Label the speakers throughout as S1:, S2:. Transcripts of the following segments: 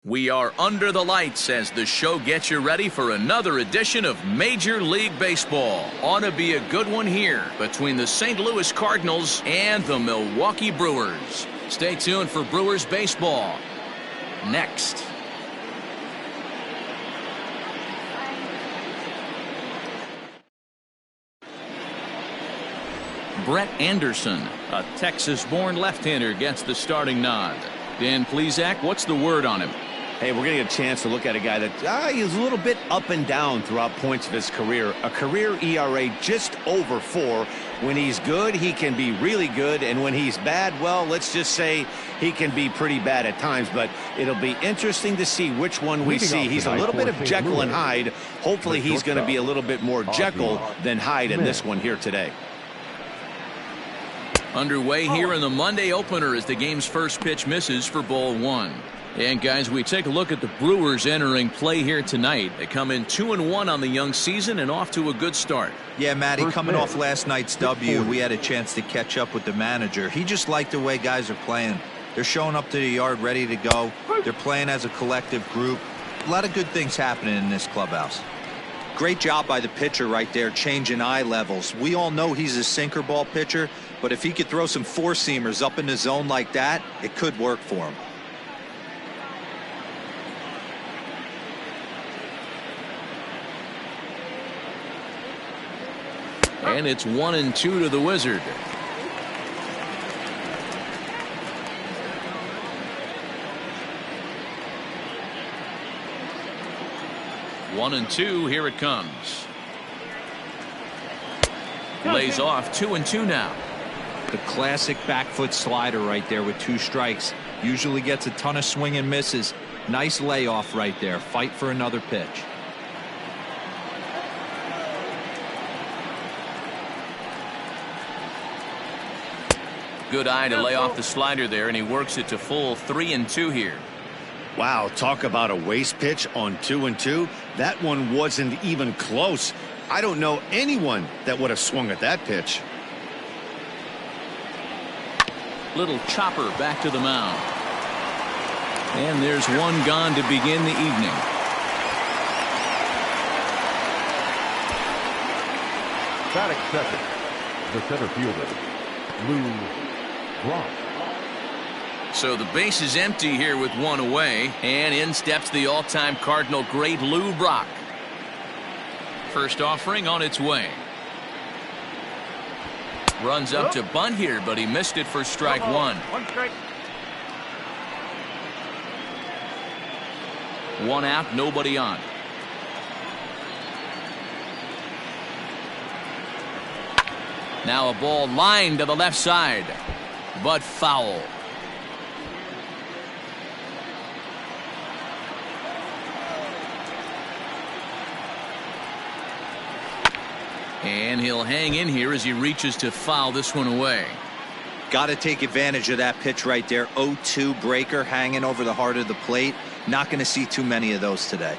S1: We are under the lights as the show gets you ready for another edition of Major League Baseball. Ought to be a good one here between the St. Louis Cardinals and the Milwaukee Brewers. Stay tuned for Brewers baseball next. Brett Anderson, a Texas-born left-hander, gets the starting nod. Dan Plesac, what's the word on him?
S2: Hey, we're getting a chance to look at a guy that he's a little bit up and down throughout points of his career. A career ERA just over 4. When he's good, he can be really good. And when he's bad, well, let's just say he can be pretty bad at times. But it'll be interesting to see which one we see. He's a little bit of Jekyll and Hyde. Hopefully he's going to be a little bit more Jekyll than Hyde in this one here today.
S1: Underway here in the Monday opener as the game's first pitch misses for ball 1. And guys, we take a look at the Brewers entering play here tonight. They come in 2-1 on the young season and off to a good start.
S3: Yeah, Matty, coming off last night's W, we had a chance to catch up with the manager. He just liked the way guys are playing. They're showing up to the yard ready to go. They're playing as a collective group. A lot of good things happening in this clubhouse. Great job by the pitcher right there, changing eye levels. We all know he's a sinker ball pitcher, but if he could throw some four-seamers up in the zone like that, it could work for him.
S1: And it's 1-2 to the Wizard. One and two, here it comes. Lays off 2-2 now.
S3: The classic back foot slider right there with 2 strikes. Usually gets a ton of swing and misses. Nice layoff right there. Fight for another pitch.
S1: Good eye to lay off the slider there, and he works it to full 3-2 here.
S2: Wow, talk about a waste pitch on 2-2. That one wasn't even close. I don't know anyone that would have swung at that pitch.
S1: Little chopper back to the mound. And there's one gone to begin the evening.
S4: Batting second, the center fielder, Lou Brock.
S1: So the base is empty here with one away, and in steps the all-time Cardinal great Lou Brock. First offering on its way. Runs up to bunt here, but he missed it for strike 1.
S4: 1 strike.
S1: 1 out, nobody on. Now a ball lined to the left side, but foul. And he'll hang in here as he reaches to foul this one away.
S3: Got to take advantage of that pitch right there. 0-2 breaker hanging over the heart of the plate. Not going to see too many of those today.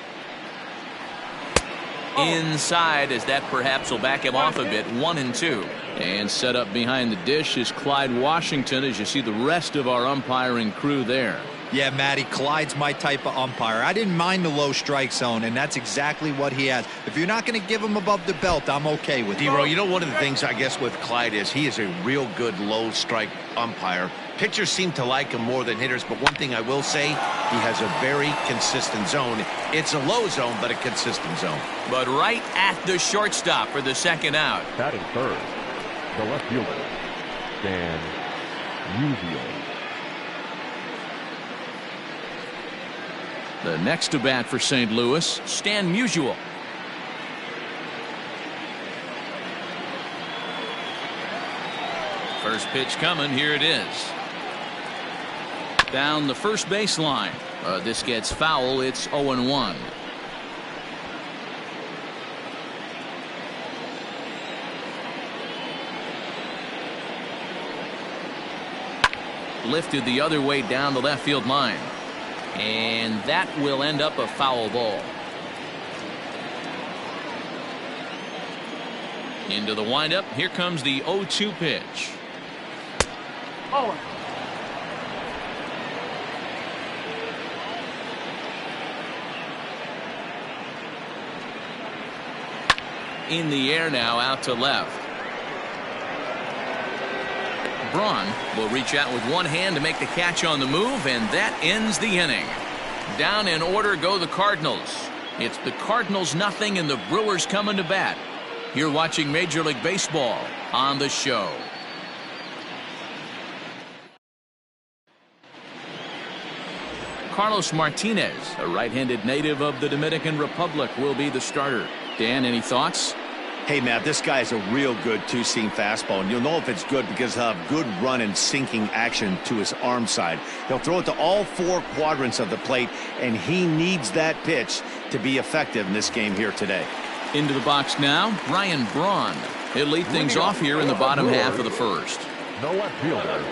S1: Inside, as that perhaps will back him off a bit. 1-2. And set up behind the dish is Clyde Washington, as you see the rest of our umpiring crew there.
S3: Yeah, Matty, Clyde's my type of umpire. I didn't mind the low strike zone, and that's exactly what he has. If you're not going to give him above the belt, I'm okay with it.
S2: D-Row, you know, one of the things I guess with Clyde is he is a real good low strike umpire. Pitchers seem to like him more than hitters, but one thing I will say, he has a very consistent zone. It's a low zone, but a consistent zone.
S1: But right at the shortstop for the second out.
S4: Batting third, the left fielder, Dan Musial.
S1: The next to bat for St. Louis, Stan Musial. First pitch coming, here it is. Down the first baseline. This gets foul, it's 0-1. Lifted the other way down the left field line. And that will end up a foul ball. Into the windup. Here comes the 0-2 pitch. in the air now out to left. Braun will reach out with one hand to make the catch on the move, and that ends the inning. Down in order go the Cardinals. It's the Cardinals nothing and the Brewers coming to bat. You're watching Major League Baseball on the show. Carlos Martinez, a right-handed native of the Dominican Republic, will be the starter. Dan, any thoughts?
S2: Hey, Matt, this guy is a real good two-seam fastball, and you'll know if it's good because he'll have good run and sinking action to his arm side. He'll throw it to all four quadrants of the plate, and he needs that pitch to be effective in this game here today.
S1: Into the box now, Ryan Braun. He'll lead things off here in the bottom half of the first.
S4: The left fielder,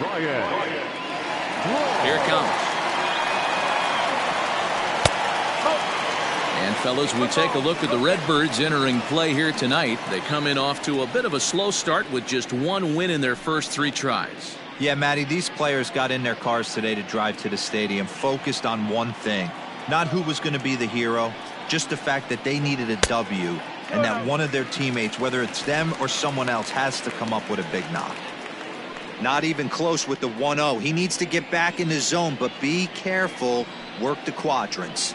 S4: Ryan.
S1: Here it comes. And fellas, we take a look at the Redbirds entering play here tonight. They come in off to a bit of a slow start with just one win in their first 3 tries.
S3: Yeah, Matty, these players got in their cars today to drive to the stadium, focused on one thing. Not who was going to be the hero, just the fact that they needed a W, and that one of their teammates, whether it's them or someone else, has to come up with a big knock. Not even close with the 1-0. He needs to get back in the zone, but be careful. Work the quadrants.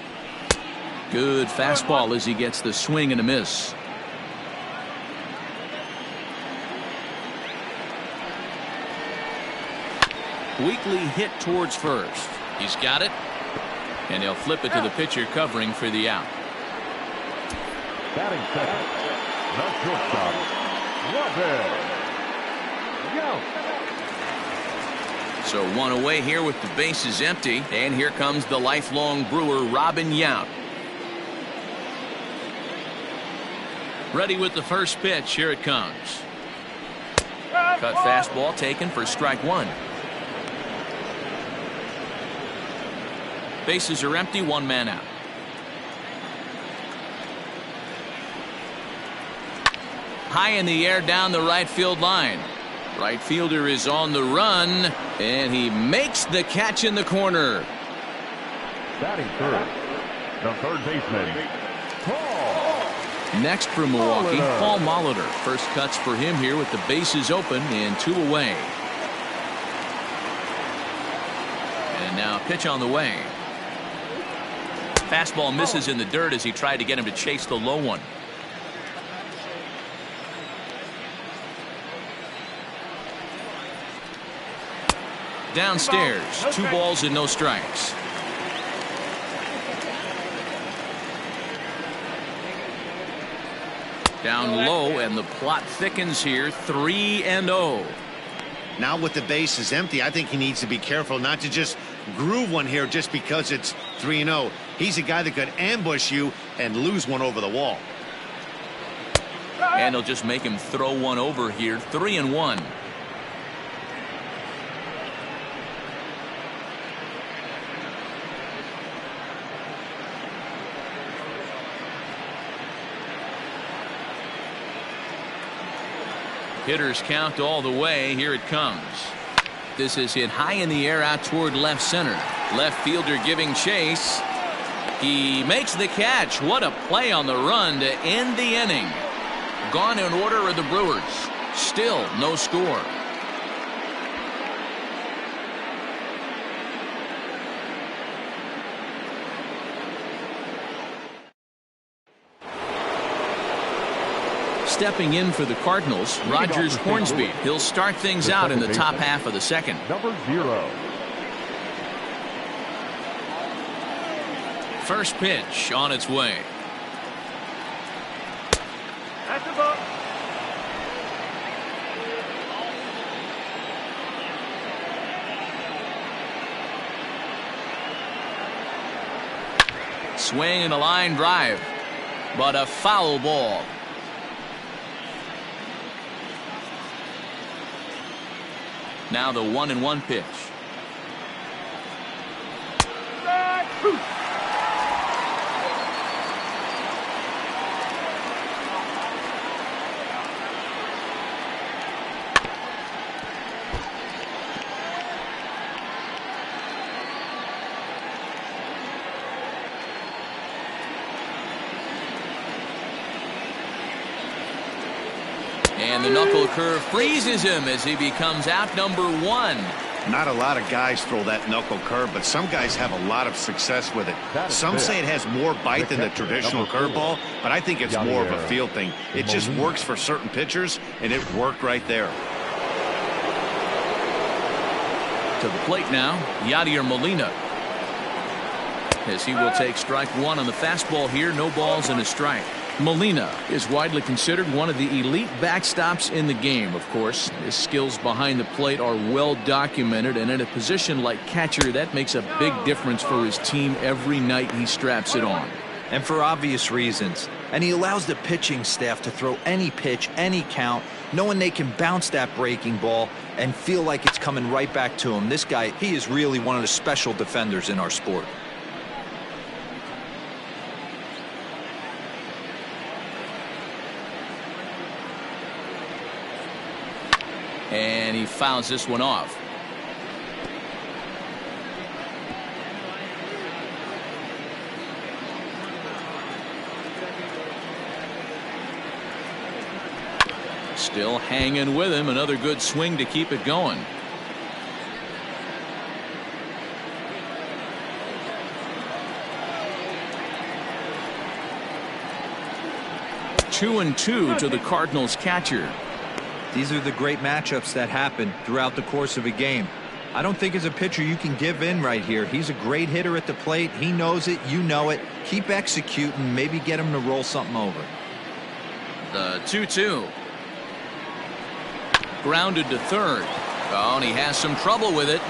S1: Good fastball as he gets the swing and a miss. Weakly hit towards first. He's got it. And he'll flip it to the pitcher covering for the out.
S4: Batting second, the shortstop, Robin Yount.
S1: So one away here with the bases empty. And here comes the lifelong Brewer, Robin Yount. Ready with the first pitch. Here it comes. Cut fastball taken for strike 1. Bases are empty, 1 man out. High in the air down the right field line. Right fielder is on the run, and he makes the catch in the corner.
S4: Batting third, the third baseman, Paul.
S1: Next for Milwaukee, Paul Molitor. First cuts for him here with the bases open and 2 away. And now pitch on the way. Fastball misses in the dirt as he tried to get him to chase the low one. Downstairs, 2 balls and no strikes. Down low, and the plot thickens here, 3-0.
S2: Now with the bases empty, I think he needs to be careful not to just groove one here just because it's 3-0. He's a guy that could ambush you and lose one over the wall.
S1: And he'll just make him throw one over here, 3-1. Hitters count all the way. Here it comes. This is hit high in the air out toward left center. Left fielder giving chase. He makes the catch. What a play on the run to end the inning. Gone in order are the Brewers. Still no score. Stepping in for the Cardinals, Rogers Hornsby. He'll start things out in the top half of the second.
S4: Number 0.
S1: First pitch on its way.
S5: That's the ball.
S1: Swing and a line drive, but a foul ball. Now the 1-1 pitch. And the knuckle curve freezes him as he becomes out number 1.
S2: Not a lot of guys throw that knuckle curve, but some guys have a lot of success with it. Some say it has more bite than the traditional curveball, but I think it's more of a feel thing. It just works for certain pitchers, and it worked right there.
S1: To the plate now, Yadier Molina. As he will take strike 1 on the fastball here. No balls and a strike. Molina is widely considered one of the elite backstops in the game. Of course, his skills behind the plate are well documented, and in a position like catcher, that makes a big difference for his team every night he straps it on.
S3: And for obvious reasons. And he allows the pitching staff to throw any pitch, any count, knowing they can bounce that breaking ball and feel like it's coming right back to him. This guy, he is really one of the special defenders in our sport.
S1: And he fouls this one off. Still hanging with him. Another good swing to keep it going. Two and two to the Cardinals catcher.
S3: These are the great matchups that happen throughout the course of a game. I don't think as a pitcher you can give in right here. He's a great hitter at the plate. He knows it. You know it. Keep executing. Maybe get him to roll something over.
S1: The 2-2. Grounded to third. Oh, and he has some trouble with it.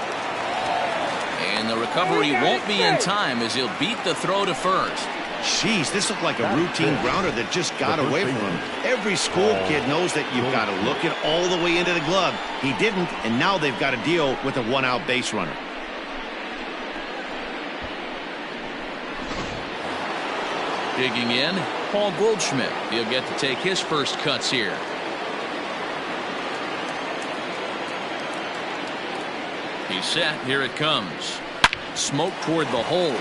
S1: And the recovery won't be in time as he'll beat the throw to first.
S2: Jeez, this looked like a routine grounder that just got away from him. Every school kid knows that you've got to look it all the way into the glove. He didn't, and now they've got to deal with a one-out base runner.
S1: Digging in, Paul Goldschmidt. He'll get to take his first cuts here. He's set. Here it comes. Smoke toward the hole.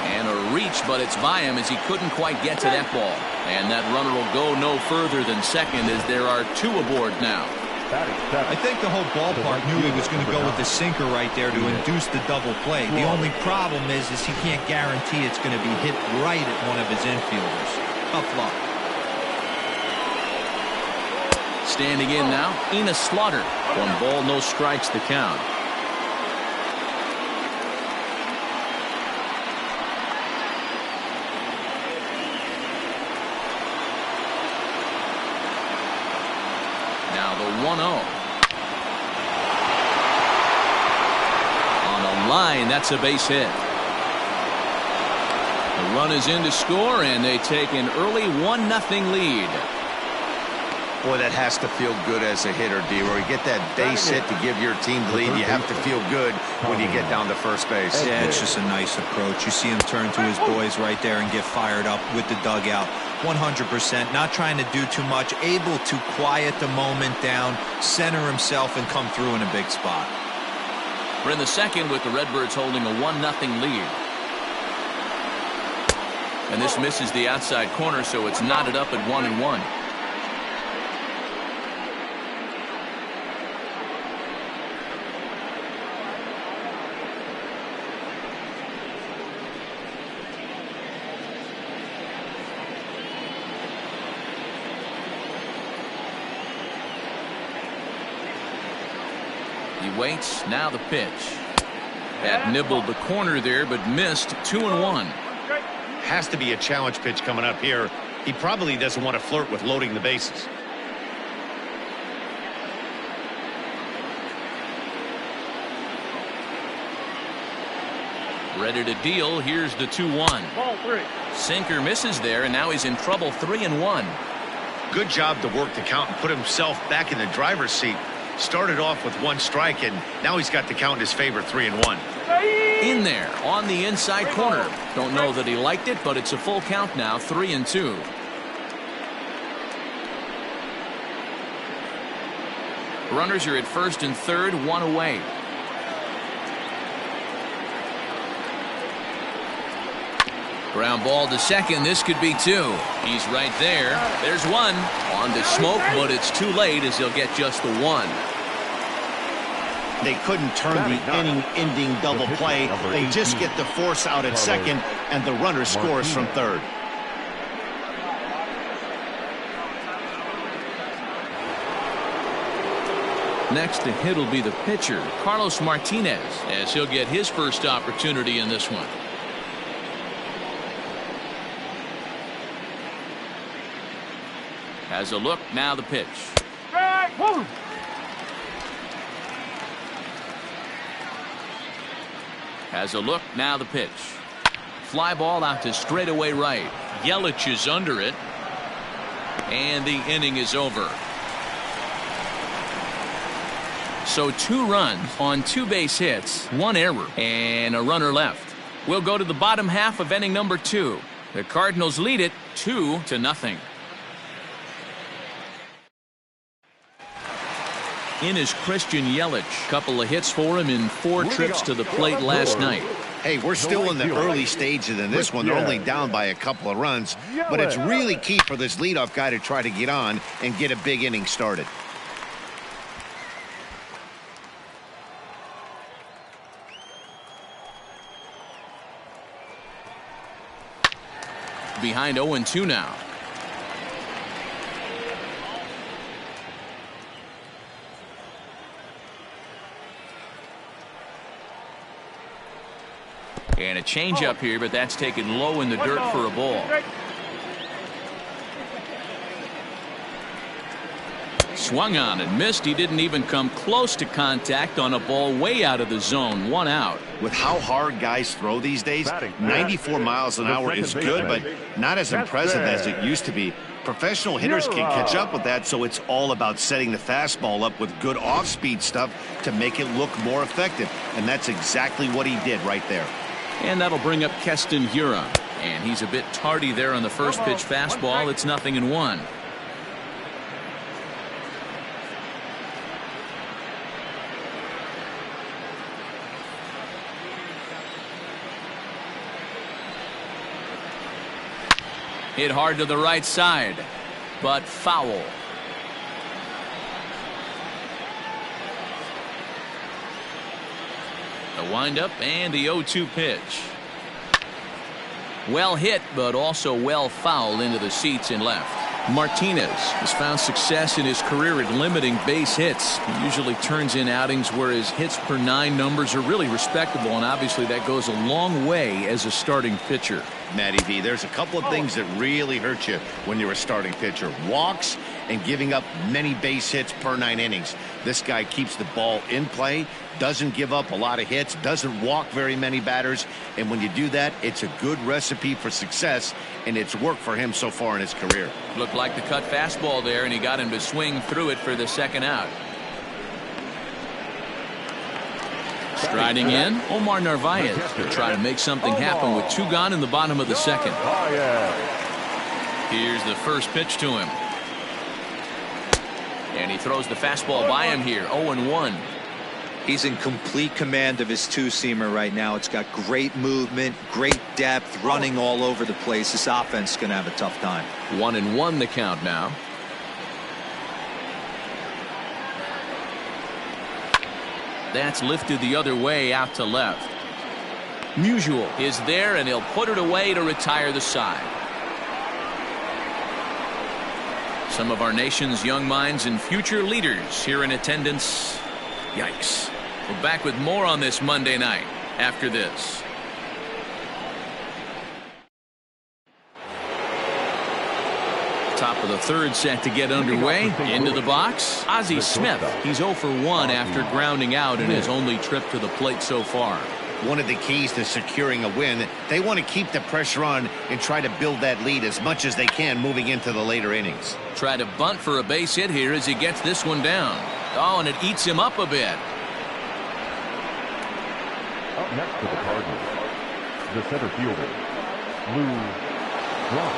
S1: And a reach, but it's by him as he couldn't quite get to that ball. And that runner will go no further than second as there are two aboard now.
S3: I think the whole ballpark knew he was going to go with the sinker right there to induce the double play. The only problem is he can't guarantee it's going to be hit right at one of his infielders. Tough luck.
S1: Standing in now, Enos Slaughter. 1 ball, no strikes the count. Now the 1-0. On a line, that's a base hit. The run is in to score, and they take an early 1-0 lead.
S2: Boy, that has to feel good as a hitter, D-Roy. You get that base hit to give your team the lead. You have to feel good when you get down to first base.
S3: Yeah, it's just a nice approach. You see him turn to his boys right there and get fired up with the dugout. 100%, not trying to do too much, able to quiet the moment down, center himself, and come through in a big spot.
S1: We're in the second with the Redbirds holding a 1-0 lead. And this misses the outside corner, so it's knotted up at 1-1. He waits. Now the pitch. That nibbled the corner there, but missed. 2-1.
S2: Has to be a challenge pitch coming up here. He probably doesn't want to flirt with loading the bases.
S1: Ready to deal. Here's the 2-1.
S5: Ball 3.
S1: Sinker misses there, and now he's in trouble. 3-1.
S2: Good job to work the count and put himself back in the driver's seat. Started off with 1 strike, and now he's got the count in his favor. 3-1.
S1: In there on the inside corner. Don't know that he liked it, but it's a full count now. 3-2. Runners are at first and third, 1 away. Ground ball to second. This could be two. He's right there. There's one. On to Smoke, but it's too late as he'll get just the one.
S2: They couldn't turn the inning-ending double play. They just get the force out at second, and the runner scores from third.
S1: Next to hit will be the pitcher, Carlos Martinez, as he'll get his first opportunity in this one. Has a look, now the pitch. Has a look, now the pitch. Fly ball out to straightaway right. Yelich is under it. And the inning is over. So 2 runs on 2 base hits, 1 error, and a runner left. We'll go to the bottom half of inning number 2. The Cardinals lead it 2-0. In is Christian Yelich. Couple of hits for him in 4 trips to the plate last night.
S2: Hey, we're still in the early stages in this one. They're only down by a couple of runs, but it's really key for this leadoff guy to try to get on and get a big inning started.
S1: Behind 0-2 now. And a changeup here, but that's taken low in the dirt for a ball. Swung on and missed. He didn't even come close to contact on a ball way out of the zone. 1 out.
S2: With how hard guys throw these days, 94 miles an hour is good, but not as impressive as it used to be. Professional hitters can catch up with that, so it's all about setting the fastball up with good off-speed stuff to make it look more effective. And that's exactly what he did right there.
S1: And that'll bring up Keston Hiura. And he's a bit tardy there on the first pitch fastball. It's 0-1. Hit hard to the right side, but foul. The windup and the 0-2 pitch. Well hit, but also well fouled into the seats and left. Martinez has found success in his career at limiting base hits. He usually turns in outings where his hits per 9 numbers are really respectable, and obviously that goes a long way as a starting pitcher.
S2: Matty V, there's a couple of things that really hurt you when you're a starting pitcher. Walks and giving up many base hits per 9 innings. This guy keeps the ball in play, doesn't give up a lot of hits, doesn't walk very many batters, and when you do that, it's a good recipe for success, and it's worked for him so far in his career.
S1: Looked like the cut fastball there, and he got him to swing through it for the second out. Striding in, Omar Narvaez to try to make something happen with 2 gone in the bottom of the second. Here's the first pitch to him. And he throws the fastball by him here, 0-1.
S6: He's in complete command of his 2-seamer right now. It's got great movement, great depth, running all over the place. This offense is going to have a tough time.
S1: 1-1 the count now. That's lifted the other way out to left. Musial is there, and he'll put it away to retire the side. Some of our nation's young minds and future leaders here in attendance. Yikes. We're back with more on this Monday night after this. Top of the third set to get underway. Into the box, Ozzie Smith. He's 0 for 1 after grounding out in his only trip to the plate so far.
S2: One of the keys to securing a win, they want to keep the pressure on and try to build that lead as much as they can moving into the later innings.
S1: Try to bunt for a base hit here as he gets this one down. Oh, and it eats him up a bit.
S4: Up next to the Cardinals, the center fielder, Lou Brock.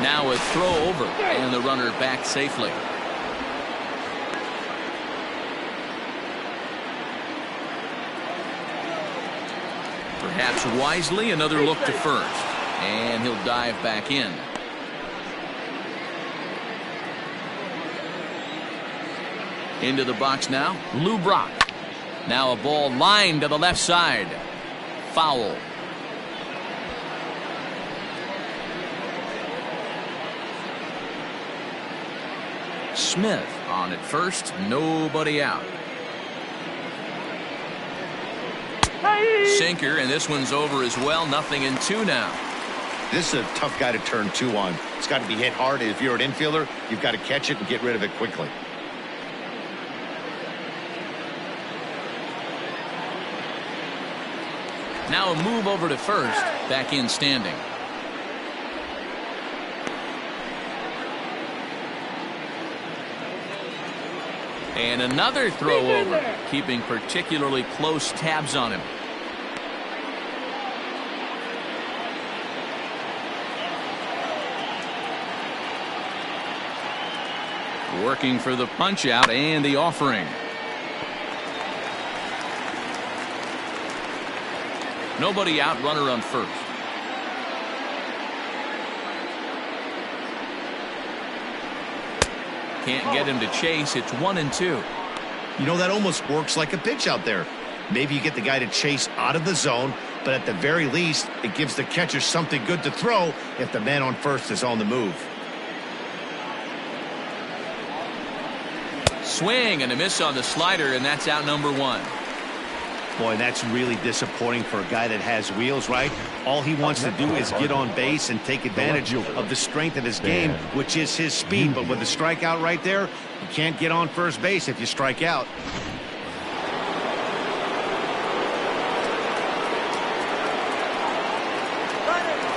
S1: Now a throw over, and the runner back safely. Taps wisely, another look to first. And he'll dive back in. Into the box now, Lou Brock. Now a ball lined to the left side. Foul. Smith on at first, nobody out. Sinker, and this one's over as well. 0-2 now.
S2: This is a tough guy to turn 2 on. It's got to be hit hard. If you're an infielder, you've got to catch it and get rid of it quickly.
S1: Now a move over to first, back in standing. And another throw over, keeping particularly close tabs on him. Working for the punch out and the offering. Nobody out, runner on first. Can't get him to chase. It's 1-2.
S2: You know, that almost works like a pitch out there. Maybe you get the guy to chase out of the zone, but at the very least, it gives the catcher something good to throw if the man on first is on the move.
S1: Swing and a miss on the slider, and that's out number 1.
S2: Boy, that's really disappointing for a guy that has wheels, right? All he wants to do is get on base and take advantage of the strength of his game, which is his speed. But with a strikeout right there, you can't get on first base if you strike out.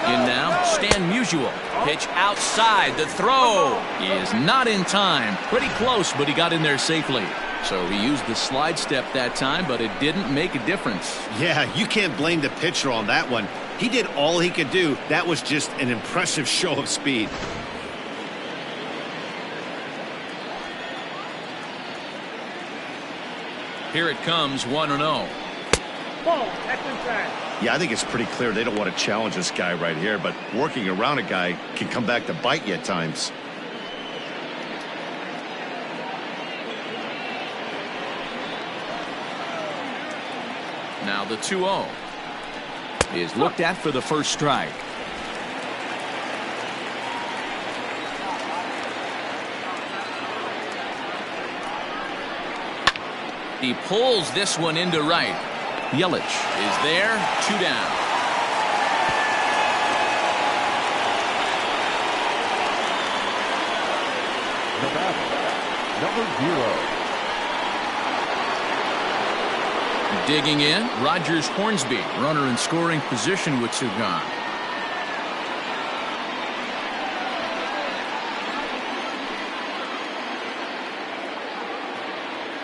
S1: In now, Stan Musial. Pitch outside. The throw is not in time. Pretty close, but he got in there safely. So he used the slide step that time, but it didn't make a difference.
S2: Yeah, you can't blame the pitcher on that one. He did all he could do. That was just an impressive show of speed.
S1: Here it comes, 1-0.
S5: Ball, that's inside.
S2: Yeah, I think it's pretty clear they don't want to challenge this guy right here, but working around a guy can come back to bite you at times.
S1: Now the 2-0 is looked at for the first strike. He pulls this one into right. Yelich is there, 2 down.
S4: The batter, number 0.
S1: Digging in, Rogers Hornsby, runner in scoring position with 2 gone.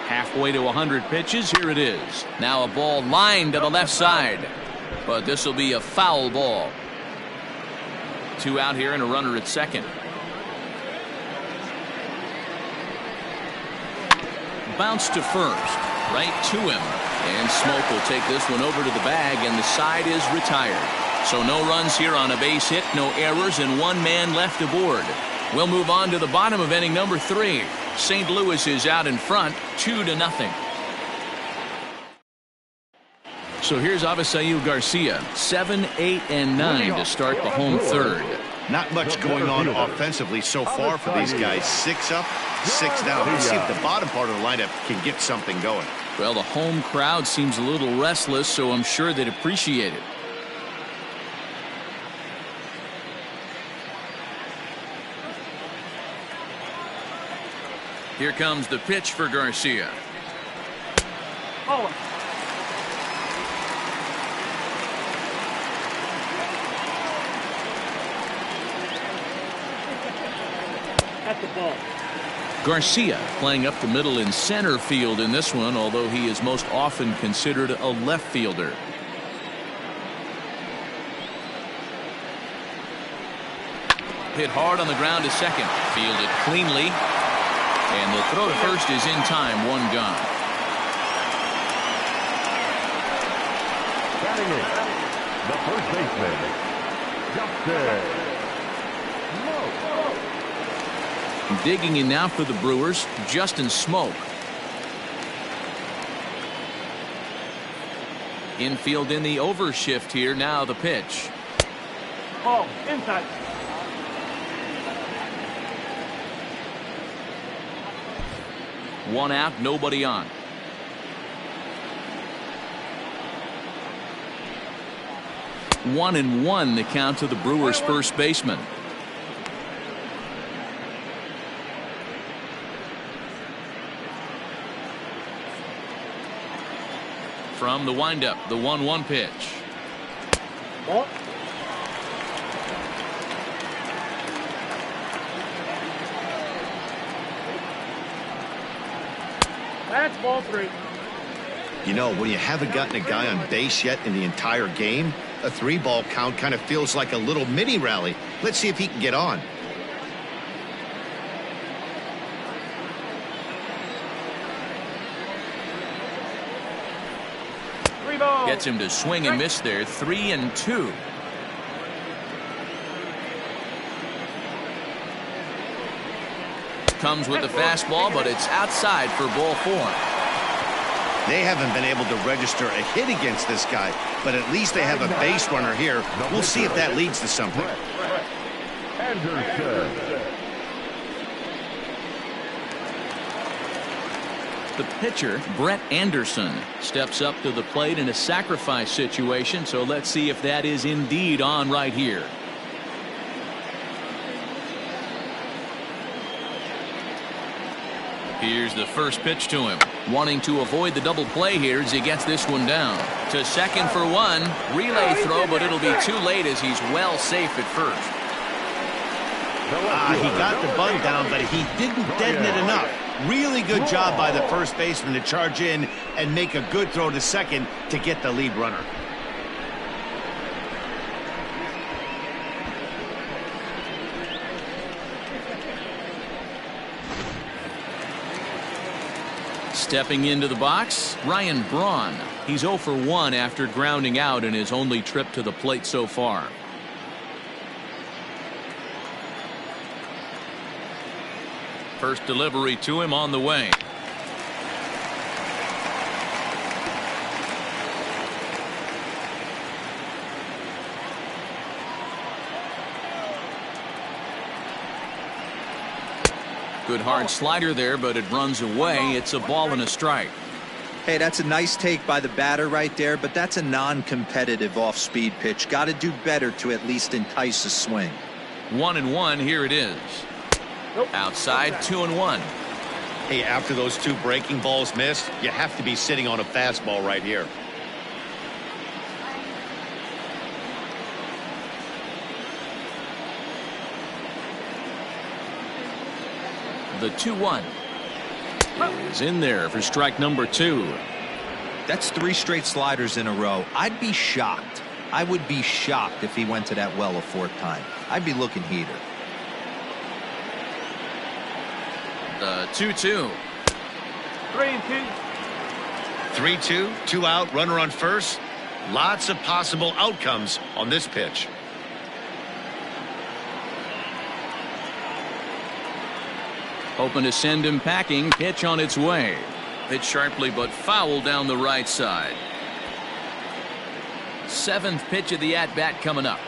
S1: Halfway to 100 pitches, here it is. Now a ball lined to the left side, but this will be a foul ball. 2 out here and a runner at second. Bounce to first, right to him. And Smoke will take this one over to the bag, and the side is retired. So no runs here on a base hit, no errors, and 1 man left aboard. We'll move on to the bottom of inning number 3. St. Louis is out in front, 2-0. So here's Avisail Garcia, 7, 8, and 9 to start the home third.
S2: Not much going on offensively so far for these guys. 6 up, 6 down. Let's see if the bottom part of the lineup can get something going.
S1: Well, the home crowd seems a little restless, so I'm sure they'd appreciate it. Here comes the pitch for Garcia.
S5: Oh. That's the ball.
S1: Garcia playing up the middle in center field in this one, although he is most often considered a left fielder. Hit hard on the ground to second. Fielded cleanly. And the throw to first is in time. 1 gone.
S4: Batting 8, The first baseman, Justin.
S1: Digging in now for the Brewers, Justin Smoke. Infield in the overshift here. Now the pitch.
S5: Ball, inside.
S1: One out, nobody on. One and one the count to the Brewers' first baseman. From the windup, the 1-1 pitch.
S5: Ball. That's ball 3.
S2: You know, when you haven't gotten a guy on base yet in the entire game, a 3-ball count kind of feels like a little mini rally. Let's see if he can get on.
S1: Gets him to swing and miss there. 3-2. Comes with the fastball, but it's outside for ball 4.
S2: They haven't been able to register a hit against this guy, but at least they have a base runner here. We'll see if that leads to something.
S4: Anderson.
S1: The pitcher, Brett Anderson, steps up to the plate in a sacrifice situation, so let's see if that is indeed on right here. Here's the first pitch to him. Wanting to avoid the double play here as he gets this one down. To second for 1. Relay throw, but it'll be too late as he's well safe at first.
S2: He got the bunt down, but he didn't deaden it enough. Really good job by the first baseman to charge in and make a good throw to second to get the lead runner.
S1: Stepping into the box, Ryan Braun. He's 0 for 1 after grounding out in his only trip to the plate so far. First delivery to him on the way. Good hard slider there, but it runs away. It's a ball and a strike.
S6: Hey, that's a nice take by the batter right there, but that's a non-competitive off-speed pitch. Got to do better to at least entice a swing.
S1: 1-1, here it is. Outside, 2-1.
S2: Hey, after those 2 breaking balls missed, you have to be sitting on a fastball right here.
S1: The 2-1 is in there for strike number 2.
S6: That's 3 straight sliders in a row. I'd be shocked. I would be shocked if he went to that well a 4th time. I'd be looking heater.
S1: The 2-2.
S5: 3-2.
S2: 3-2, 2 out, runner on first. Lots of possible outcomes on this pitch.
S1: Open to send him packing. Pitch on its way. Hit sharply but foul down the right side. 7th pitch of the at-bat coming up.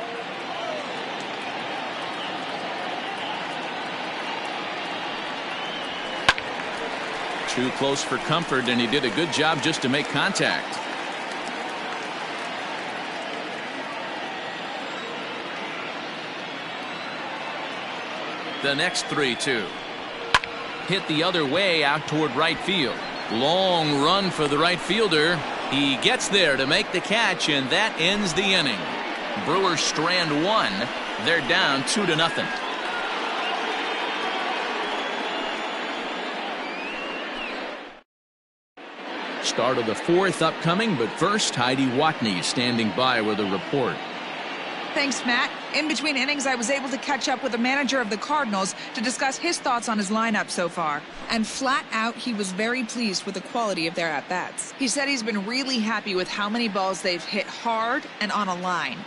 S1: Too close for comfort, and he did a good job just to make contact. The next 3-2. Hit the other way out toward right field. Long run for the right fielder. He gets there to make the catch, and that ends the inning. Brewers strand 1. They're down 2-0. Start of the 4th upcoming, but first Heidi Watney standing by with a report.
S7: Thanks, Matt. In between innings, I was able to catch up with the manager of the Cardinals to discuss his thoughts on his lineup so far. And flat out, he was very pleased with the quality of their at-bats. He said he's been really happy with how many balls they've hit hard and on a line.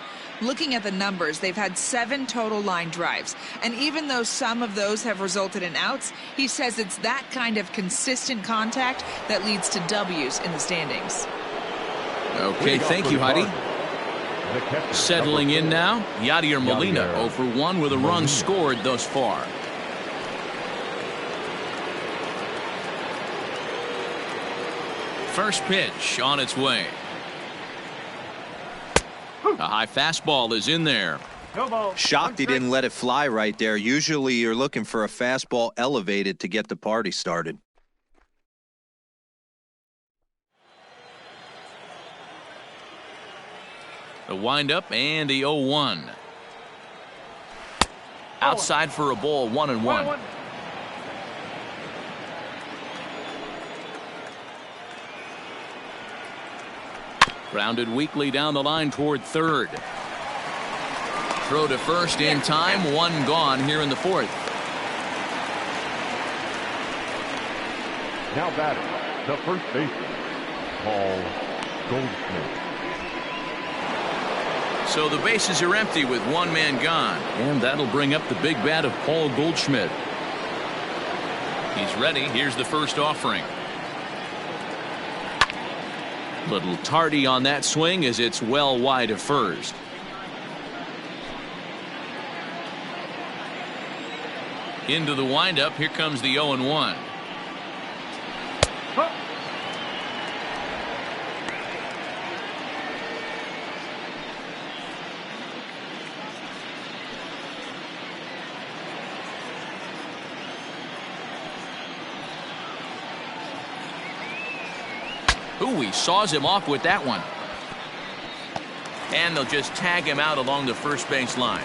S7: Looking at the numbers, they've had 7 total line drives. And even though some of those have resulted in outs, he says it's that kind of consistent contact that leads to W's in the standings.
S1: Okay, thank you, Heidi. Settling in now, Yadier Molina 0 for 1 with a run scored thus far. First pitch on its way. A high fastball is in there.
S5: No ball.
S6: Shocked he didn't let it fly right there. Usually you're looking for a fastball elevated to get the party started.
S1: The windup and the 0-1. Outside for a ball, 1-1. Grounded weakly down the line toward third. Throw to first in time, 1 gone here in the 4th.
S4: Now batting, the first baseman, Paul Goldschmidt.
S1: So the bases are empty with 1 man gone. And that'll bring up the big bat of Paul Goldschmidt. He's ready. Here's the first offering. Little tardy on that swing as it's well wide of first. Into the windup. Here comes the 0-1. Ooh, he saws him off with that one. And they'll just tag him out along the first base line.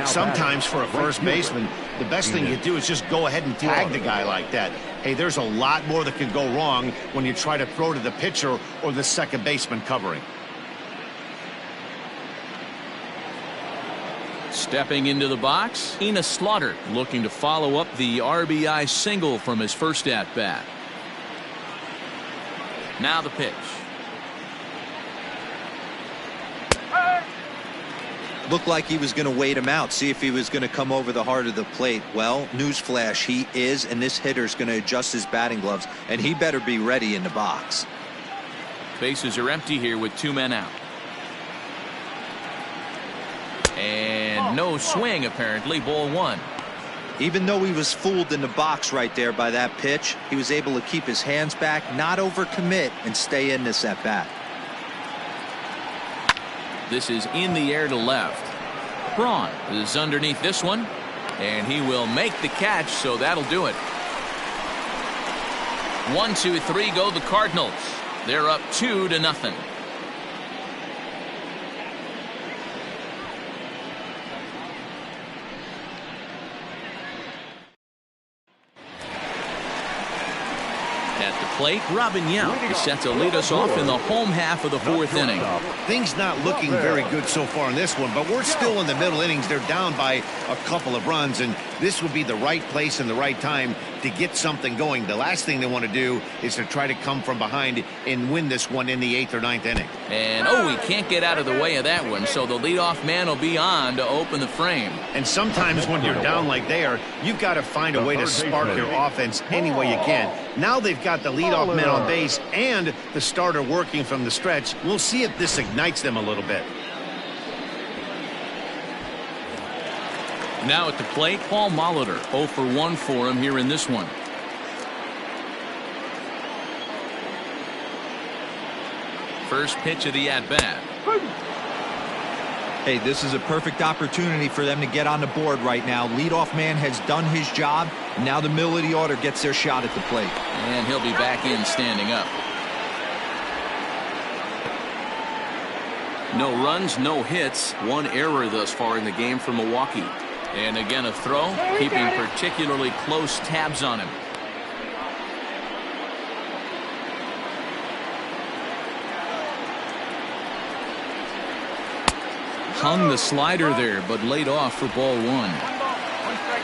S2: Sometimes for a first baseman, the best thing you do is just go ahead and tag the guy like that. Hey, there's a lot more that can go wrong when you try to throw to the pitcher or the second baseman covering.
S1: Stepping into the box, Ina Slaughter looking to follow up the RBI single from his first at-bat. Now the pitch.
S6: Looked like he was going to wait him out, see if he was going to come over the heart of the plate. Well, newsflash, he is, and this hitter's going to adjust his batting gloves, and he better be ready in the box.
S1: Bases are empty here with 2 men out. And no swing, apparently. Ball 1.
S6: Even though he was fooled in the box right there by that pitch, he was able to keep his hands back, not overcommit, and stay in this at bat.
S1: This is in the air to left. Braun is underneath this one, and he will make the catch, so that'll do it. 1, 2, 3 go the Cardinals. They're up 2-0. Plate, Robin Young is set to lead us off in the home half of the 4th inning.
S2: Things not looking very good so far in this one, but we're still in the middle innings. They're down by a couple of runs, and this would be the right place and the right time to get something going. The last thing they want to do is to try to come from behind and win this one in the 8th or 9th inning.
S1: And he can't get out of the way of that one, so the leadoff man will be on to open the frame.
S2: And sometimes when you're down like they are, you've got to find a way to spark your offense any way you can. Now they've got the leadoff man on base and the starter working from the stretch. We'll see if this ignites them a little bit.
S1: Now at the plate, Paul Molitor, 0 for 1 for him here in this one. First pitch of the at-bat.
S6: Hey, this is a perfect opportunity for them to get on the board right now. Leadoff man has done his job. Now the middle of the order gets their shot at the plate.
S1: And he'll be back in standing up. No runs, no hits. 1 error thus far in the game for Milwaukee. And again a throw, keeping particularly close tabs on him. Hung the slider there, but laid off for ball 1.
S5: 1 ball, 1 strike.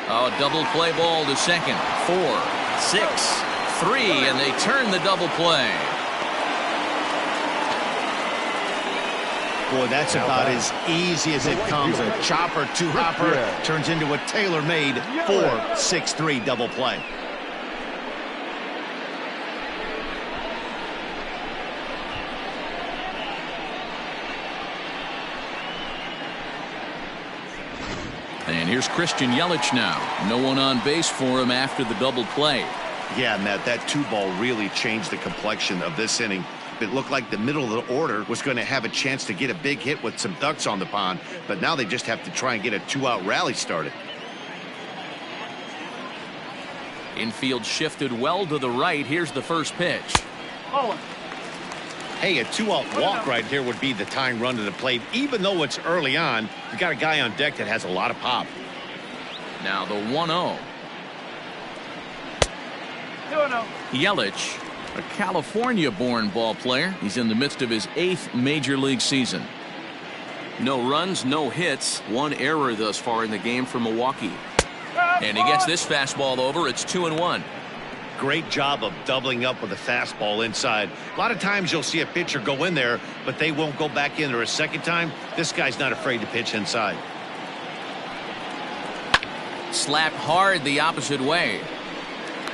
S1: Oh, double play ball to second. 4, 6, 3, and they turn the double play.
S2: Boy, that's about as easy as it comes. A chopper, two-hopper turns into a tailor-made 4-6-3 double play.
S1: And here's Christian Yelich now. No one on base for him after the double play.
S8: Yeah, Matt, that 2-ball really changed the complexion of this inning. It looked like the middle of the order was going to have a chance to get a big hit with some ducks on the pond, but now they just have to try and get a 2-out rally started.
S1: Infield shifted well to the right. Here's the first pitch.
S2: Hey, a 2-out walk right here would be the tying run to the plate. Even though it's early on, you got a guy on deck that has a lot of pop.
S1: Now the 1-0.
S5: 2-0.
S1: Yelich, a California-born ball player. He's in the midst of his 8th major league season. No runs, no hits. 1 error thus far in the game for Milwaukee. And he gets this fastball over. It's 2-1.
S2: Great job of doubling up with a fastball inside. A lot of times you'll see a pitcher go in there, but they won't go back in there a second time. This guy's not afraid to pitch inside.
S1: Slapped hard the opposite way.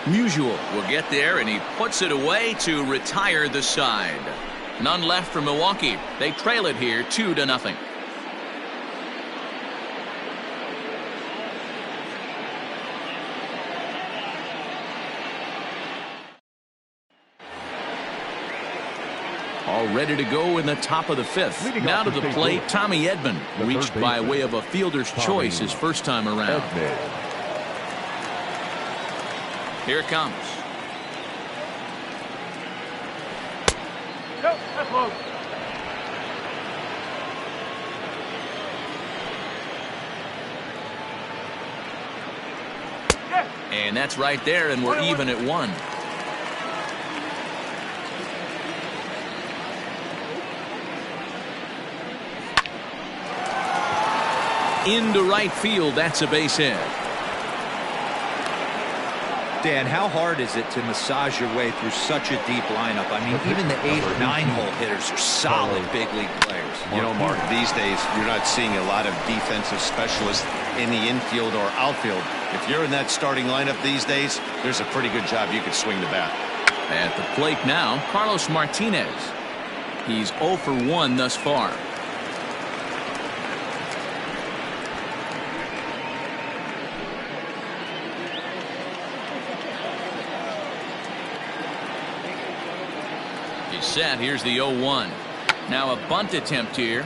S1: Musial will get there, and he puts it away to retire the side. None left for Milwaukee. They trail it here 2-0. All ready to go in the top of the 5th. Now to the plate, Tommy Edman, reached by way of a fielder's choice his first time around. Here it comes.
S5: Go, that's low.
S1: And that's right there, and we're even at 1. Into right field, that's a base hit.
S6: Dan, how hard is it to massage your way through such a deep lineup? I mean, even the 8 or 9 hole hitters are solid big league players.
S8: You know, Mark, these days you're not seeing a lot of defensive specialists in the infield or outfield. If you're in that starting lineup these days, there's a pretty good job you could swing the bat.
S1: At the plate now, Carlos Martinez. He's 0 for 1 thus far. He's set. Here's the 0-1. Now a bunt attempt here.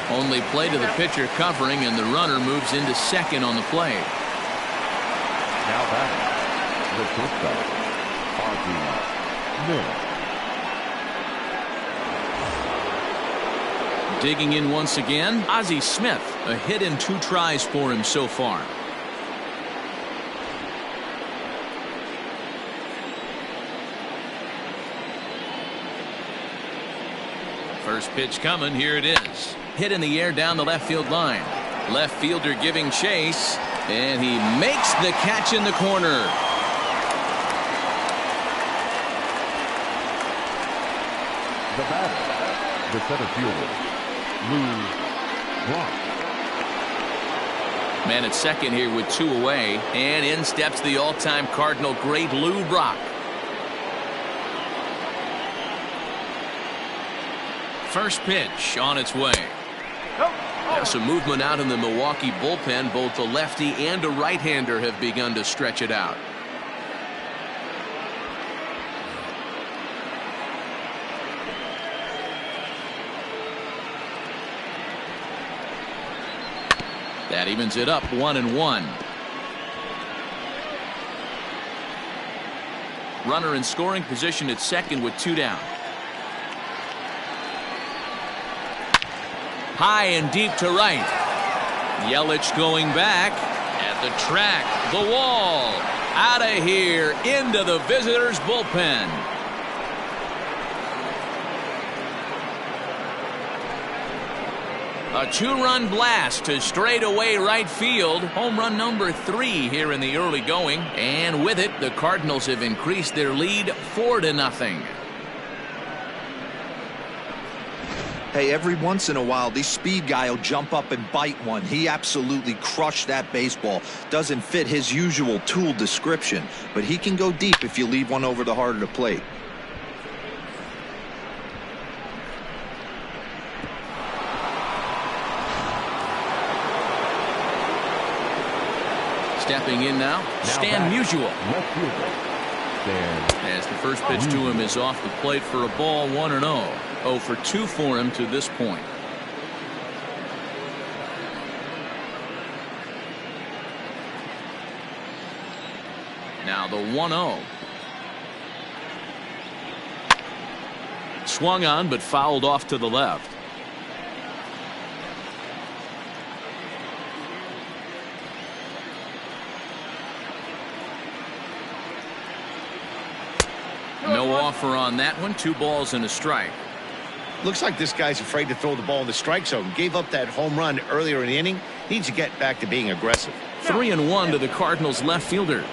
S1: Only play to the pitcher covering, and the runner moves into second on the play.
S4: Now batting, the shortstop, Ozzie Smith.
S1: Digging in once again, Ozzie Smith. A hit in 2 tries for him so far. First pitch coming. Here it is. Hit in the air down the left field line. Left fielder giving chase, and he makes the catch in the corner.
S4: The batter, the center fielder, Lou Brock.
S1: Man at second here with 2 away, and in steps the all-time Cardinal great Lou Brock. First pitch on its way. Some movement out in the Milwaukee bullpen. Both a lefty and a right-hander have begun to stretch it out. That evens it up 1-1. Runner in scoring position at second with 2 down. High and deep to right. Yelich going back, At the track, the wall, out of here, into the visitors' bullpen. A 2-run blast to straightaway right field. Home run number 3 here in the early going. And with it, the Cardinals have increased their lead 4-0.
S6: Hey, every once in a while, this speed guy will jump up and bite one. He absolutely crushed that baseball. Doesn't fit his usual tool description, but he can go deep if you leave one over the heart of the plate.
S1: Stepping in now Stan Musial. As the first pitch to him is off the plate for a ball, 1-0. 0 for 2 for him to this point. Now the 1-0. Swung on but fouled off to the left. No offer on that one. 2 balls and a strike.
S8: Looks like this guy's afraid to throw the ball in the strike zone. Gave up that home run earlier in the inning. Needs to get back to being aggressive.
S1: 3-1 to the Cardinals left fielder.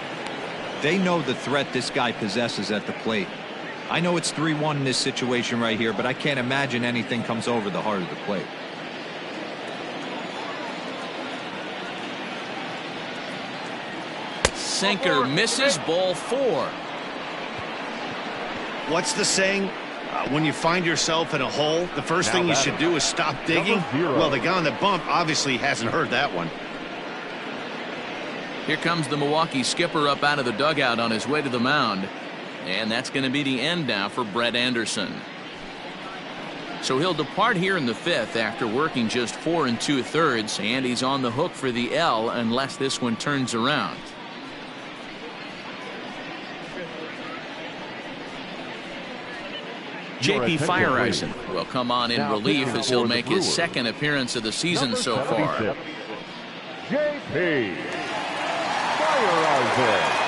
S6: They know the threat this guy possesses at the plate. I know it's 3-1 in this situation right here, but I can't imagine anything comes over the heart of the plate.
S1: Sinker misses, ball 4.
S8: What's the saying? When you find yourself in a hole, the first thing you should do is stop digging. Well, the guy on the bump obviously hasn't heard that one.
S1: Here comes the Milwaukee skipper up out of the dugout on his way to the mound. And that's going to be the end now for Brett Anderson. So he'll depart here in the 5th after working just 4 2/3, and he's on the hook for the L unless this one turns around. J.P. Feyereisen will come on in relief as he'll make his 2nd appearance of the season so far.
S4: J.P. Feyereisen.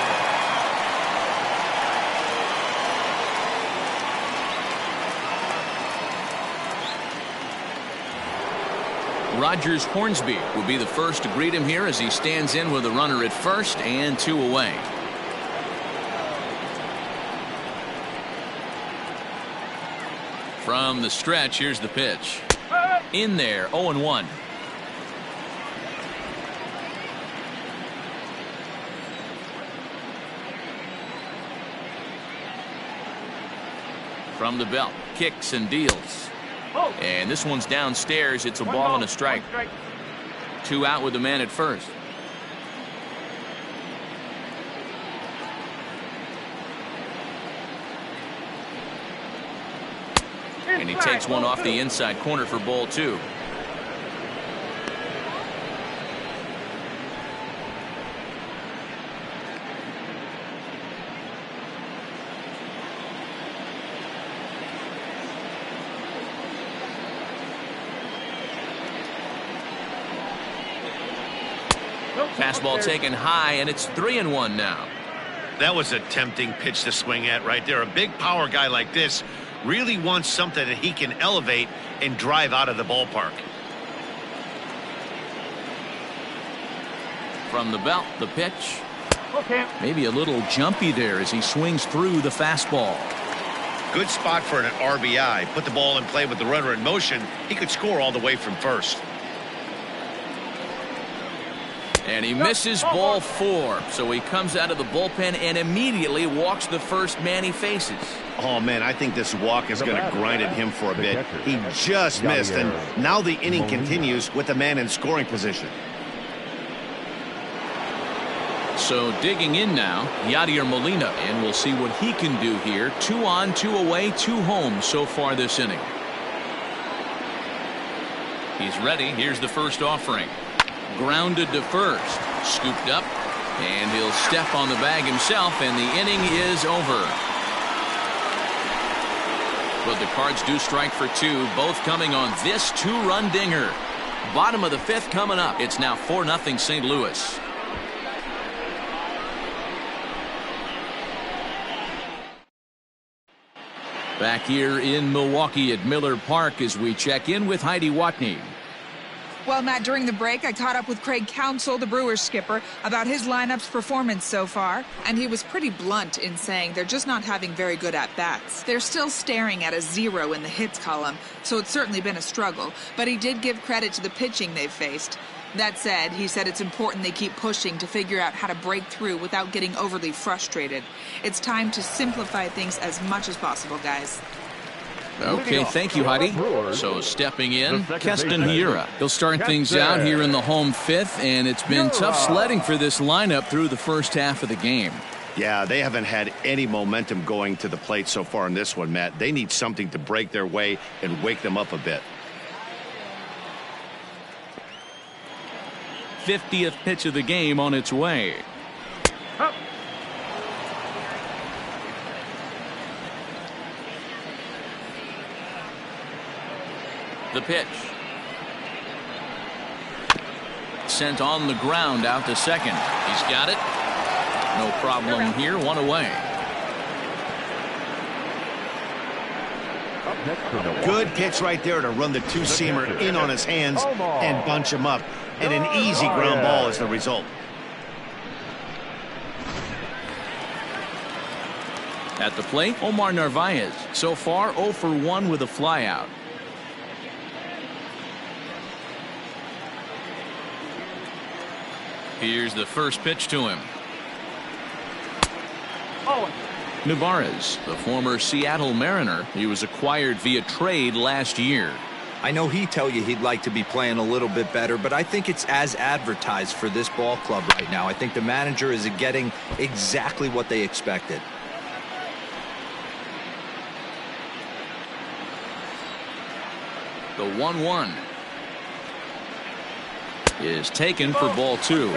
S1: Rogers Hornsby will be the first to greet him here as he stands in with a runner at first and 2 away. From the stretch, here's the pitch. In there, 0-1. From the belt, kicks and deals. And this one's downstairs. It's a ball and a strike. 2 out with the man at first. And he takes one off the inside corner for ball 2. Fastball taken high, and it's 3-1 now.
S8: That was a tempting pitch to swing at right there. A big power guy like this really wants something that he can elevate and drive out of the ballpark.
S1: From the belt, the pitch. Maybe a little jumpy there as he swings through the fastball.
S8: Good spot for an RBI. Put the ball in play with the runner in motion. He could score all the way from first.
S1: And he misses ball 4. So he comes out of the bullpen and immediately walks the first man he faces.
S8: Oh, man, I think this walk is going to grind at him for a bit. He just missed, and now the inning continues with the man in scoring position.
S1: So digging in now, Yadier Molina, and we'll see what he can do here. 2 on, 2 away, 2 home so far this inning. He's ready. Here's the first offering. Grounded to first, scooped up, and he'll step on the bag himself, and the inning is over. But the Cards do strike for 2, both coming on this 2-run dinger. Bottom of the 5th coming up. It's now 4-0 St. Louis. Back here in Milwaukee at Miller Park as we check in with Heidi Watney.
S7: Well, Matt, during the break, I caught up with Craig Counsell, the Brewers skipper, about his lineup's performance so far, and he was pretty blunt in saying they're just not having very good at-bats. They're still staring at a 0 in the hits column, so it's certainly been a struggle, but he did give credit to the pitching they've faced. That said, he said it's important they keep pushing to figure out how to break through without getting overly frustrated. It's time to simplify things as much as possible, guys.
S1: Okay, thank you, Heidi. So stepping in, Keston Hiura. He'll start things out here in the home fifth, and it's been tough sledding for this lineup through the first half of the game.
S8: Yeah, they haven't had any momentum going to the plate so far in this one, Matt. They need something to break their way and wake them up a bit.
S1: 50th pitch of the game on its way. The pitch. Sent on the ground out to second. He's got it. No problem here. One away.
S2: Good pitch right there to run the two-seamer in on his hands and bunch him up. And an easy ground ball is the result.
S1: At the plate, Omar Narvaez. So far, 0 for 1 with a flyout. Here's the first pitch to him. Narvaez, the former Seattle Mariner. He was acquired via trade last year.
S3: I know he'd tell you he'd like to be playing a little bit better, but I think it's as advertised for this ball club right now. I think the manager is getting exactly what they expected.
S1: The 1-1 is taken for ball 2.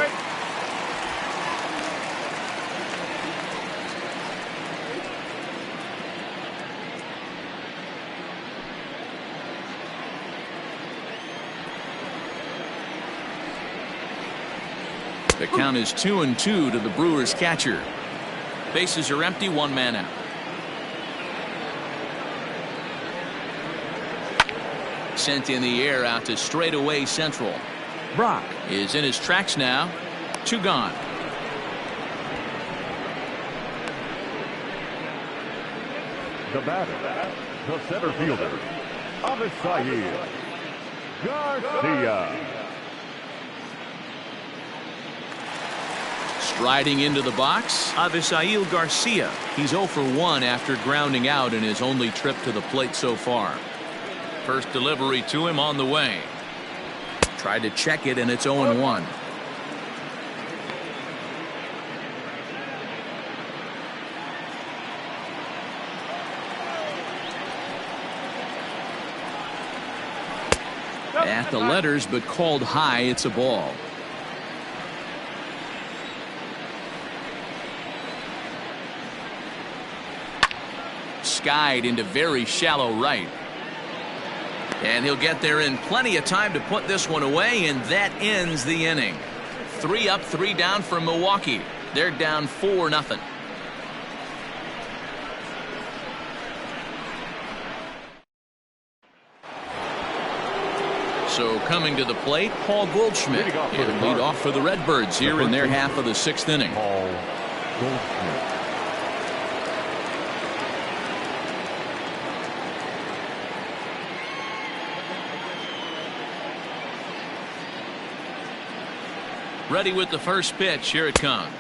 S1: The count is 2-2 to the Brewers catcher. Bases are empty, 1 man out. Sent in the air out to straightaway central. Brock is in his tracks now. 2 gone.
S4: The batter, the center fielder, Avisail Garcia.
S1: Striding into the box, Avisail Garcia. He's 0 for 1 after grounding out in his only trip to the plate so far. First delivery to him on the way. Tried to check it, and it's 0-1. At the letters, but called high. It's a ball. Skied into very shallow right. And he'll get there in plenty of time to put this one away, and that ends the inning. 3 up, 3 down for Milwaukee. They're down 4-0. So coming to the plate, Paul Goldschmidt. He'll lead off for the Redbirds here in their half of the 6th inning.
S4: Paul Goldschmidt.
S1: Ready with the first pitch. Here it comes.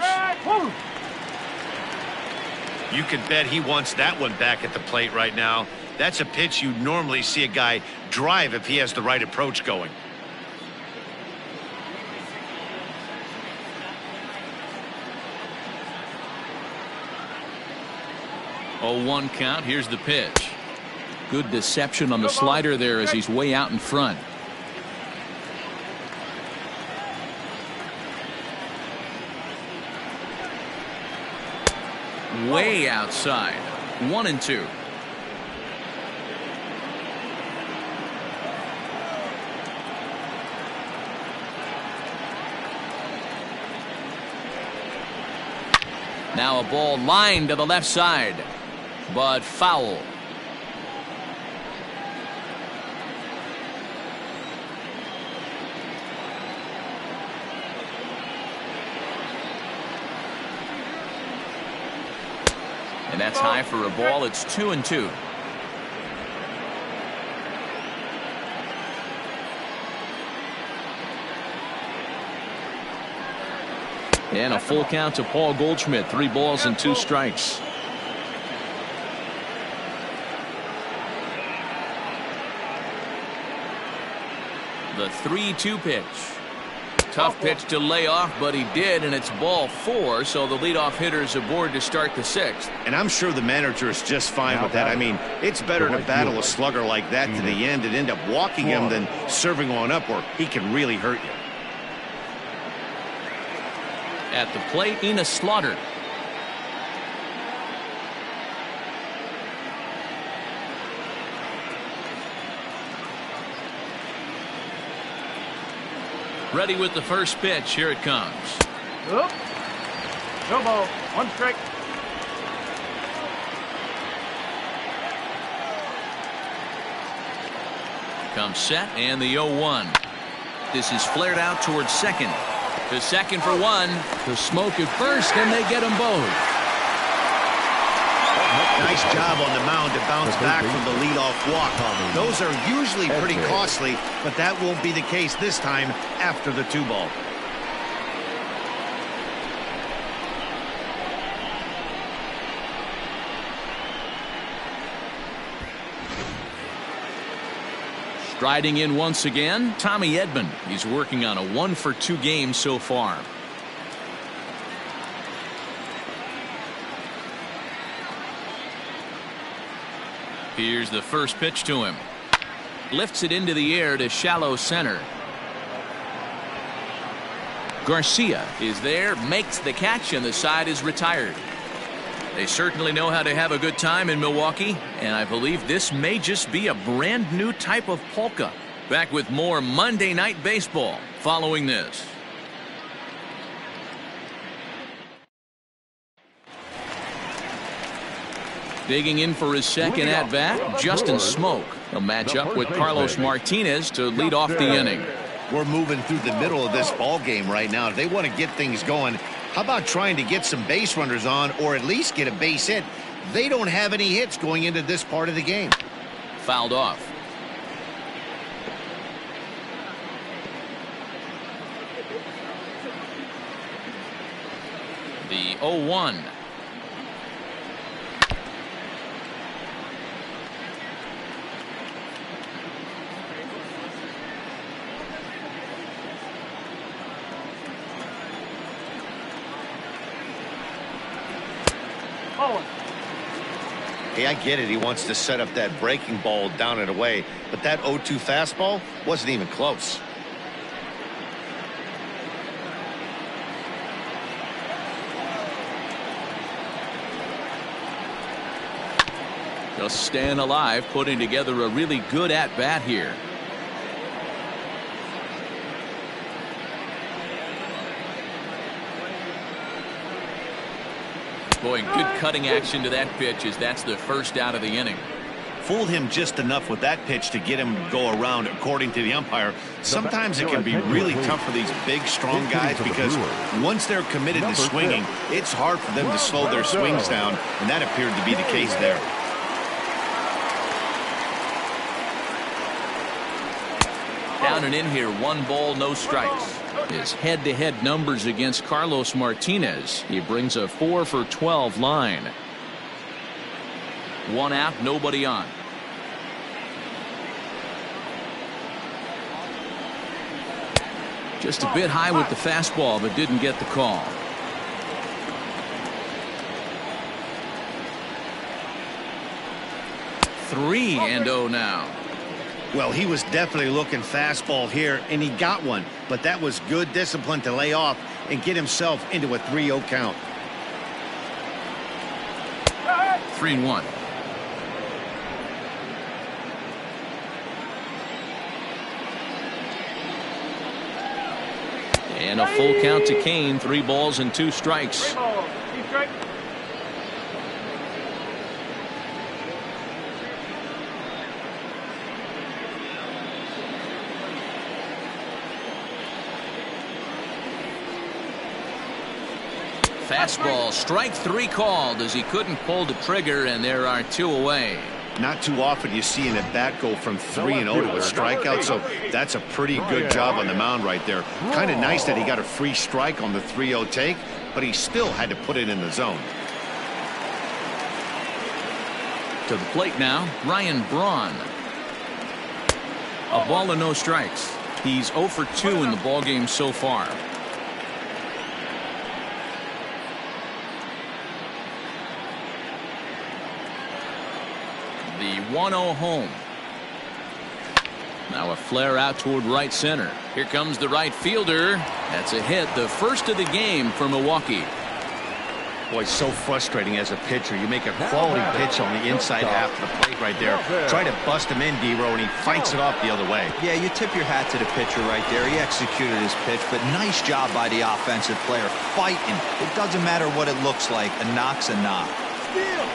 S8: You can bet he wants that one back at the plate right now. That's a pitch you normally see a guy drive if he has the right approach going.
S1: Oh, 1 count. Here's the pitch. Good deception on the slider there as he's way out in front. Way outside. 1-2. Now a ball lined to the left side, but foul. And that's high for a ball. It's 2-2. And a full count to Paul Goldschmidt. 3 balls and 2 strikes. The 3-2 pitch. Tough pitch to lay off, but he did, and it's ball 4, so the leadoff hitter's aboard to start the 6th.
S8: And I'm sure the manager is just fine with that. I mean, it's better to battle a slugger like that to the end and end up walking him than serving on up where he can really hurt you.
S1: At the plate, Enos Slaughter. Ready with the first pitch. Here it comes.
S5: Up. No ball. 1 strike.
S1: Comes set and the 0-1. This is flared out towards second. To second for 1. To smoke at first, and they get them both.
S8: Nice job on the mound to bounce back from the leadoff walk. Those are usually pretty costly, but that won't be the case this time after the 2-ball.
S1: Striding in once again, Tommy Edman. He's working on a 1-for-2 game so far. Here's the first pitch to him. Lifts it into the air to shallow center. Garcia is there, makes the catch, and the side is retired. They certainly know how to have a good time in Milwaukee, and I believe this may just be a brand new type of polka. Back with more Monday Night Baseball following this. Digging in for his second at-bat, Justin Smoke. He'll match up with Carlos Martinez to lead off the inning.
S8: We're moving through the middle of this ball game right now. If they want to get things going, how about trying to get some base runners on or at least get a base hit? They don't have any hits going into this part of the game.
S1: Fouled off. The 0-1.
S8: Hey, I get it. He wants to set up that breaking ball down and away, but that 0-2 fastball wasn't even close.
S1: Just staying alive, putting together a really good at-bat here. Boy, good cutting action to that pitch as that's the first out of the inning.
S2: Fooled him just enough with that pitch to get him to go around, according to the umpire. Sometimes it can be really tough for these big, strong guys because once they're committed to swinging, it's hard for them to slow their swings down, and that appeared to be the case there.
S1: Down and in here, 1 ball, no strikes. His head-to-head numbers against Carlos Martinez. He brings a 4-for-12 line. 1 out, nobody on. Just a bit high with the fastball, but didn't get the call. Three and 0 now.
S8: Well, he was definitely looking fastball here, and he got one. But that was good discipline to lay off and get himself into a 3-0 count.
S1: 3-1. And a full count to Kane. 3 balls and 2 strikes.
S5: 3 balls, 2 strikes.
S1: Fastball, strike 3 called as he couldn't pull the trigger, and there are 2 away.
S8: Not too often you see an at-bat go from 3-0 to a strikeout, so that's a pretty good job on the mound right there. Kind of nice that he got a free strike on the 3-0 take, but he still had to put it in the zone.
S1: To the plate now, Ryan Braun. A ball and no strikes. He's 0 for 2 in the ballgame so far. The 1-0 home. Now a flare out toward right center. Here comes the right fielder. That's a hit, the first of the game for Milwaukee.
S2: Boy, so frustrating as a pitcher. You make a quality pitch on the inside half of the plate right there. Try to bust him in, D-Row, and he fights it off the other way.
S3: Yeah, you tip your hat to the pitcher right there. He executed his pitch, but nice job by the offensive player fighting. It doesn't matter what it looks like. A knock's a knock.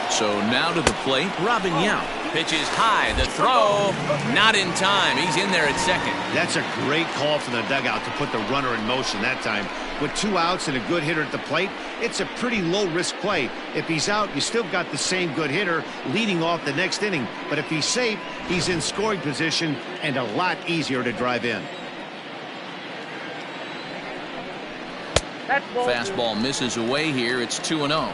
S1: So now to the plate, Robin Yount. Pitches high, the throw, not in time. He's in there at second.
S8: That's a great call from the dugout to put the runner in motion that time. With 2 outs and a good hitter at the plate, it's a pretty low-risk play. If he's out, you still got the same good hitter leading off the next inning. But if he's safe, he's in scoring position and a lot easier to drive in.
S1: Fastball misses away here. It's 2-0.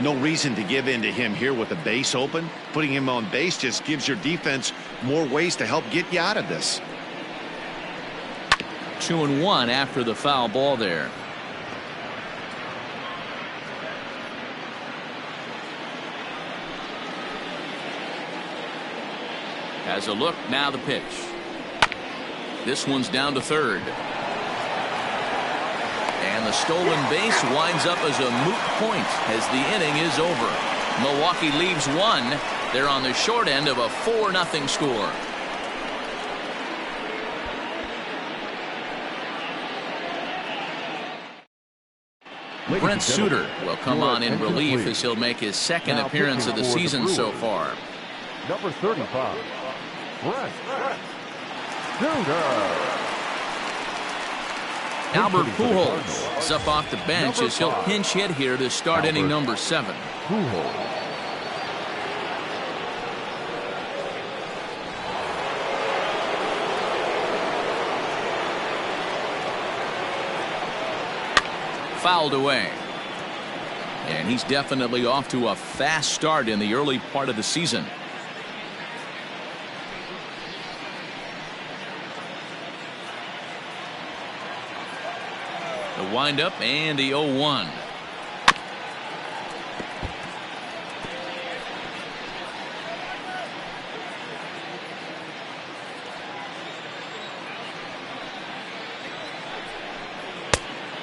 S8: No reason to give in to him here with the base open. Putting him on base just gives your defense more ways to help get you out of this.
S1: 2-1 after the foul ball there. Has a look, now the pitch. This one's down to third. And the stolen base winds up as a moot point as the inning is over. Milwaukee leaves 1. They're on the short end of a 4-0 score. Brent Suter will come on in relief as he'll make his second appearance of the season so far.
S4: Number 35, Brent Suter.
S1: Albert Pujols is up off the bench as he'll pinch hit here to start inning number 7.
S4: Pujols.
S1: Fouled away. And he's definitely off to a fast start in the early part of the season. The windup and the 0-1.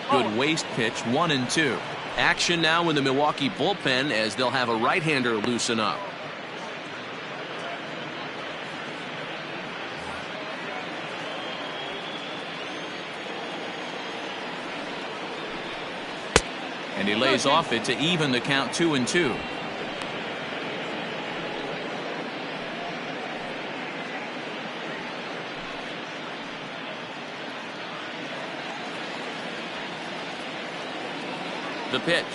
S1: Good waist pitch, 1-2. Action now in the Milwaukee bullpen as they'll have a right-hander loosen up. And he lays off it to even the count 2-2. The pitch.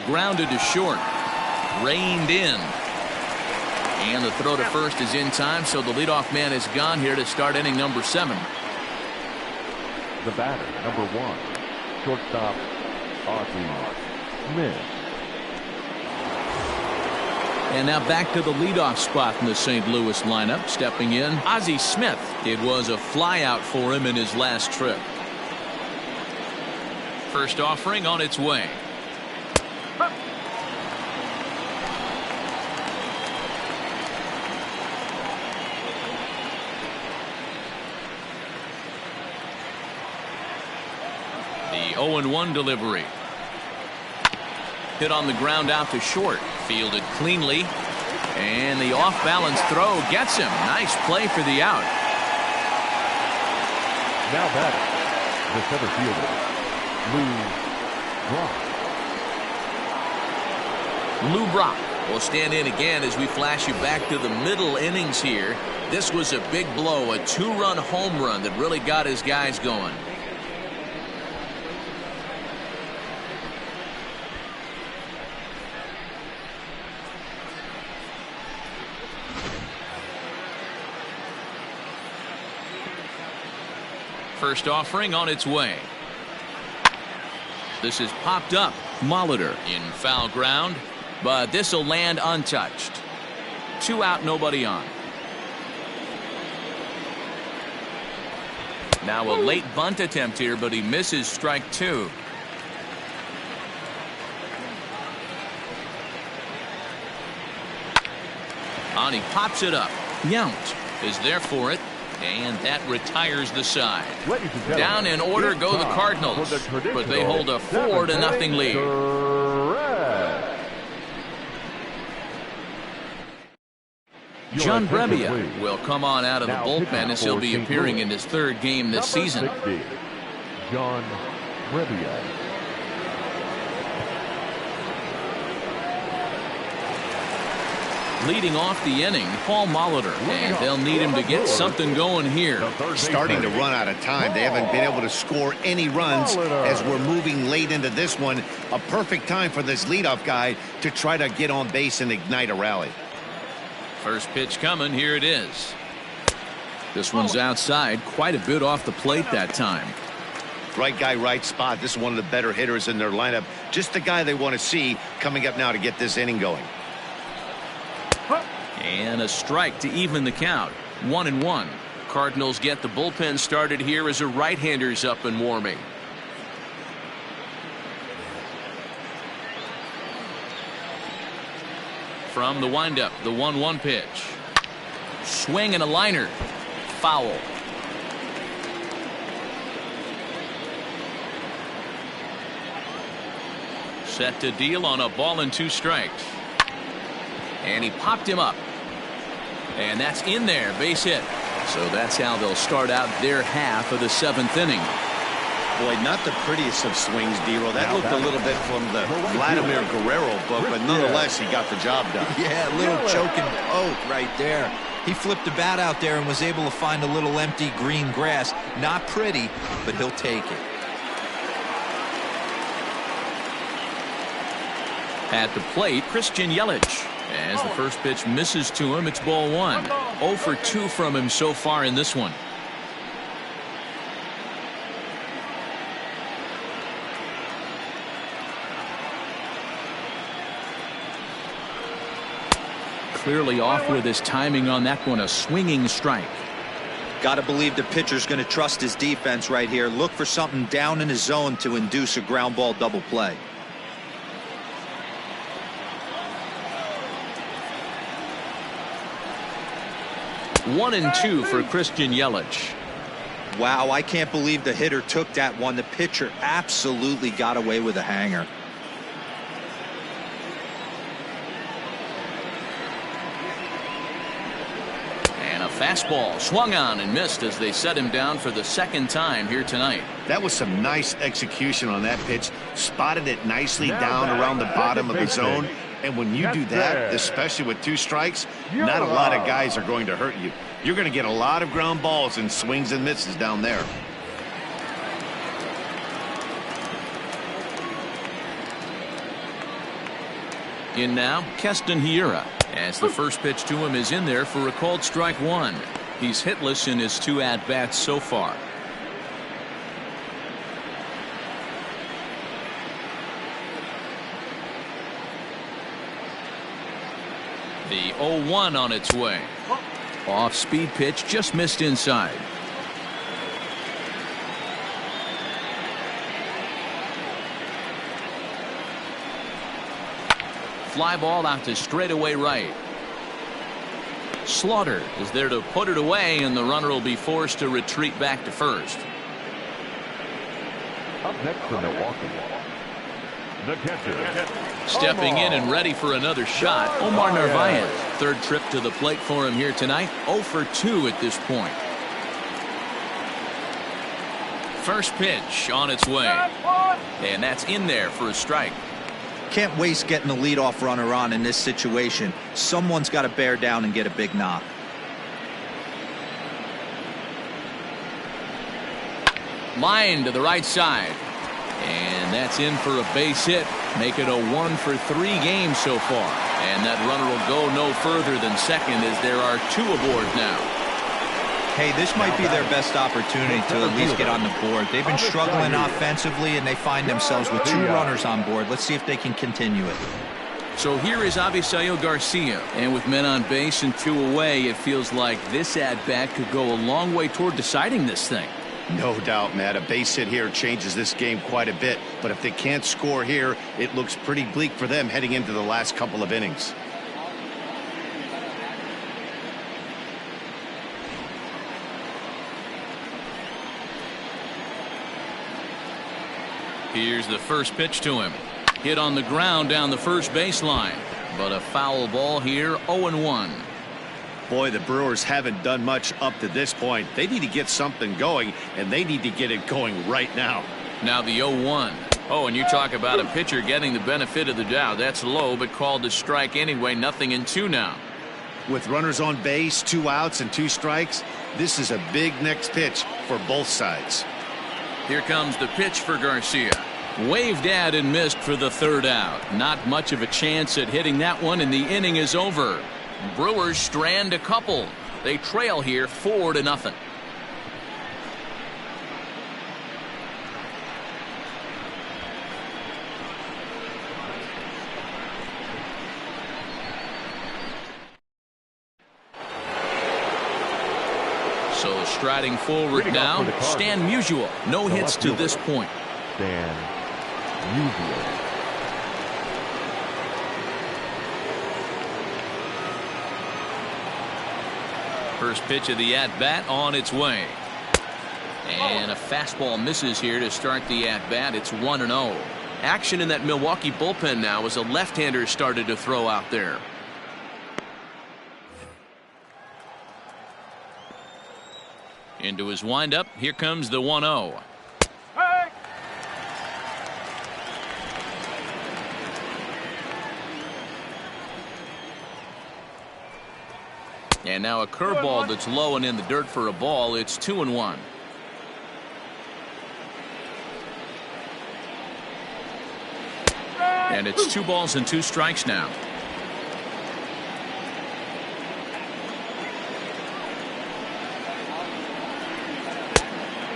S1: Grounded to short. Reined in. And the throw to first is in time, so the leadoff man is gone here to start inning number 7.
S4: The batter, number 1, shortstop, Ozzie Smith.
S1: And now back to the leadoff spot in the St. Louis lineup. Stepping in, Ozzie Smith. It was a flyout for him in his last trip. First offering on its way. The 0-1 delivery. Hit on the ground out to short. Fielded cleanly. And the off-balance throw gets him. Nice play for the out.
S4: Now batting, the center fielder,
S1: Lou Brock will stand in again as we flash you back to the middle innings here. This was a big blow, a 2-run home run that really got his guys going. First offering on its way. This is popped up. Molitor in foul ground, but this will land untouched. 2 out, nobody on. Now a late bunt attempt here, but he misses strike 2. On he pops it up. Yount is there for it, and that retires the side. Down in order go the Cardinals, but they hold a 4-0 lead. John Brebbia will come on out of the bullpen as he'll be appearing in his 3rd game this season.
S4: John Brebbia.
S1: Leading off the inning, Paul Molitor, and they'll need him to get something going here.
S8: Starting to run out of time. They haven't been able to score any runs as we're moving late into this one. A perfect time for this leadoff guy to try to get on base and ignite a rally.
S1: First pitch coming. Here it is. This one's outside, quite a bit off the plate that time.
S8: Right guy, right spot. This is one of the better hitters in their lineup. Just the guy they want to see coming up now to get this inning going.
S1: And a strike to even the count. 1-1. Cardinals get the bullpen started here as a right-hander's up and warming. From the windup, the 1-1 pitch. Swing and a liner. Foul. Set to deal on a ball and 2 strikes. And he popped him up. And that's in there, base hit. So that's how they'll start out their half of the 7th inning.
S2: Boy, not the prettiest of swings, D-Roll. That looked a little bit from the Vladimir Guerrero book, but nonetheless, he got the job done.
S3: Yeah, a little choking oak right there. He flipped the bat out there and was able to find a little empty green grass. Not pretty, but he'll take it.
S1: At the plate, Christian Yelich. As the first pitch misses to him, it's ball 1. 0 for 2 from him so far in this one. Clearly off with his timing on that one. A swinging strike.
S3: Got to believe the pitcher's going to trust his defense right here. Look for something down in his zone to induce a ground ball double play.
S1: One and 2 for Christian Yelich.
S3: Wow, I can't believe the hitter took that one. The pitcher absolutely got away with a hanger.
S1: And a fastball swung on and missed as they set him down for the 2nd time here tonight.
S8: That was some nice execution on that pitch. Spotted it nicely down around the bottom of the zone. And when you do that, especially with 2 strikes, not a lot of guys are going to hurt you. You're going to get a lot of ground balls and swings and misses down there.
S1: In now, Keston Hiura, as the first pitch to him is in there for a called strike 1. He's hitless in his 2 at-bats so far. The 0-1 on its way. Off speed pitch, just missed inside. Fly ball out to straightaway right. Slaughter is there to put it away, and the runner will be forced to retreat back to first.
S4: Up next for Milwaukee, the catcher.
S1: Stepping in and ready for another shot, Omar Narvaez. 3rd trip to the plate for him here tonight. 0 for 2 at this point. First pitch on its way. And that's in there for a strike.
S3: Can't waste getting the leadoff runner on in this situation. Someone's got to bear down and get a big knock.
S1: Line to the right side. And that's in for a base hit. Make it a 1 for 3 game so far. And that runner will go no further than second as there are 2 aboard now.
S3: Hey, this might be their best opportunity to at least get on the board. They've been struggling offensively, and they find themselves with 2 runners on board. Let's see if they can continue it.
S1: So here is Avisaíl Garcia. And with men on base and 2 away, it feels like this at-bat could go a long way toward deciding this thing.
S8: No doubt, Matt. A base hit here changes this game quite a bit. But if they can't score here, it looks pretty bleak for them heading into the last couple of innings.
S1: Here's the first pitch to him. Hit on the ground down the first baseline. But a foul ball here, 0-1.
S8: Boy, the Brewers haven't done much up to this point. They need to get something going, and they need to get it going right now.
S1: Now the 0-1. Oh, and you talk about a pitcher getting the benefit of the doubt. That's low, but called to strike anyway. 0-2 now.
S8: With runners on base, 2 outs and 2 strikes, this is a big next pitch for both sides.
S1: Here comes the pitch for Garcia. Waved at and missed for the 3rd out. Not much of a chance at hitting that one, and the inning is over. Brewers strand a couple. They trail here 4-0. So striding forward now, Stan Musial. No hits to this point.
S4: Stan Musial.
S1: First pitch of the at-bat on its way. And a fastball misses here to start the at-bat. It's 1-0. Action in that Milwaukee bullpen now as a left-hander started to throw out there. Into his windup. Here comes the 1-0. And now a curveball that's low and in the dirt for a ball. It's 2-1. And it's 2 balls and 2 strikes now.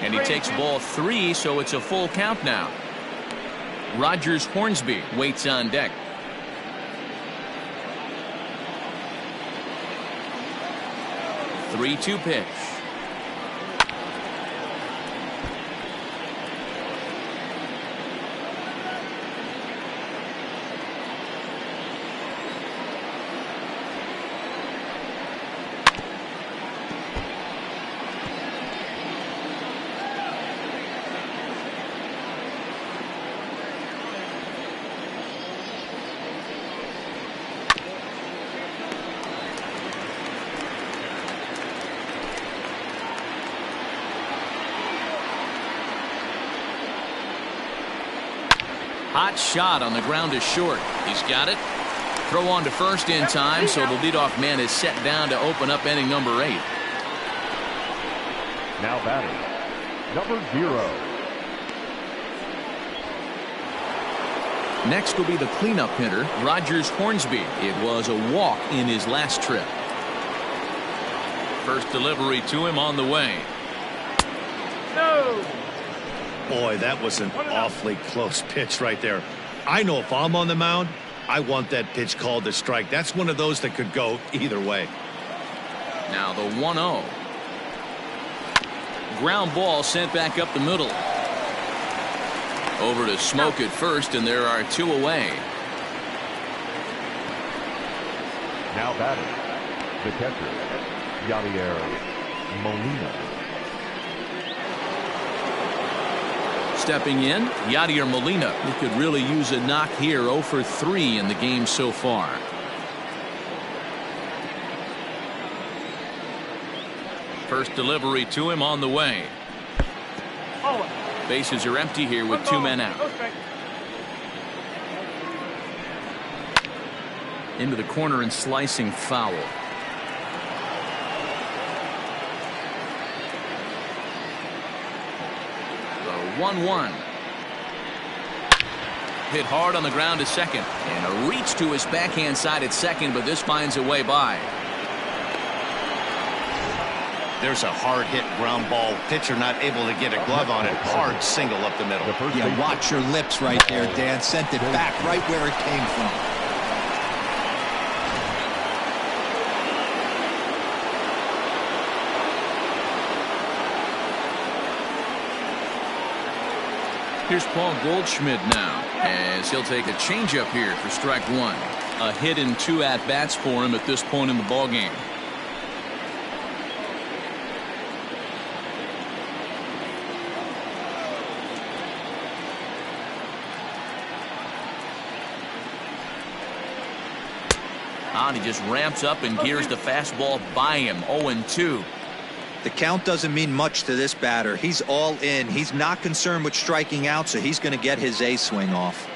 S1: And he takes ball 3, so it's a full count now. Rogers Hornsby waits on deck. Three-two pitch. Hot shot on the ground is short. He's got it. Throw on to first in time, so the leadoff man is set down to open up inning number 8.
S4: Now batting, number 0.
S1: Next will be the cleanup hitter, Rogers Hornsby. It was a walk in his last trip. First delivery to him on the way.
S5: No.
S8: Boy, that was an awfully close pitch right there. I know if I'm on the mound, I want that pitch called a strike. That's one of those that could go either way.
S1: Now the 1-0. Ground ball sent back up the middle. Over to Smoke at first, and there are 2 away.
S4: Now batting, the catcher, Yadier Molina.
S1: Stepping in, Yadier Molina, who could really use a knock here. 0 for 3 in the game so far. First delivery to him on the way. Bases are empty here with 2 men out. Into the corner and slicing foul. 1-1. Hit hard on the ground to second, and a reach to his backhand side at second, but this finds a way by.
S8: There's a hard hit ground ball. Pitcher not able to get a glove on it. Hard single up the middle.
S3: Yeah, watch your lips right there, Dan. Sent it back right where it came from.
S1: Here's Paul Goldschmidt now, as he'll take a changeup here for strike one. A hit in 2 at-bats for him at this point in the ballgame. And he just ramps up and gears the fastball by him. 0-2.
S3: The count doesn't mean much to this batter. He's all in. He's not concerned with striking out, so he's going to get his A swing off.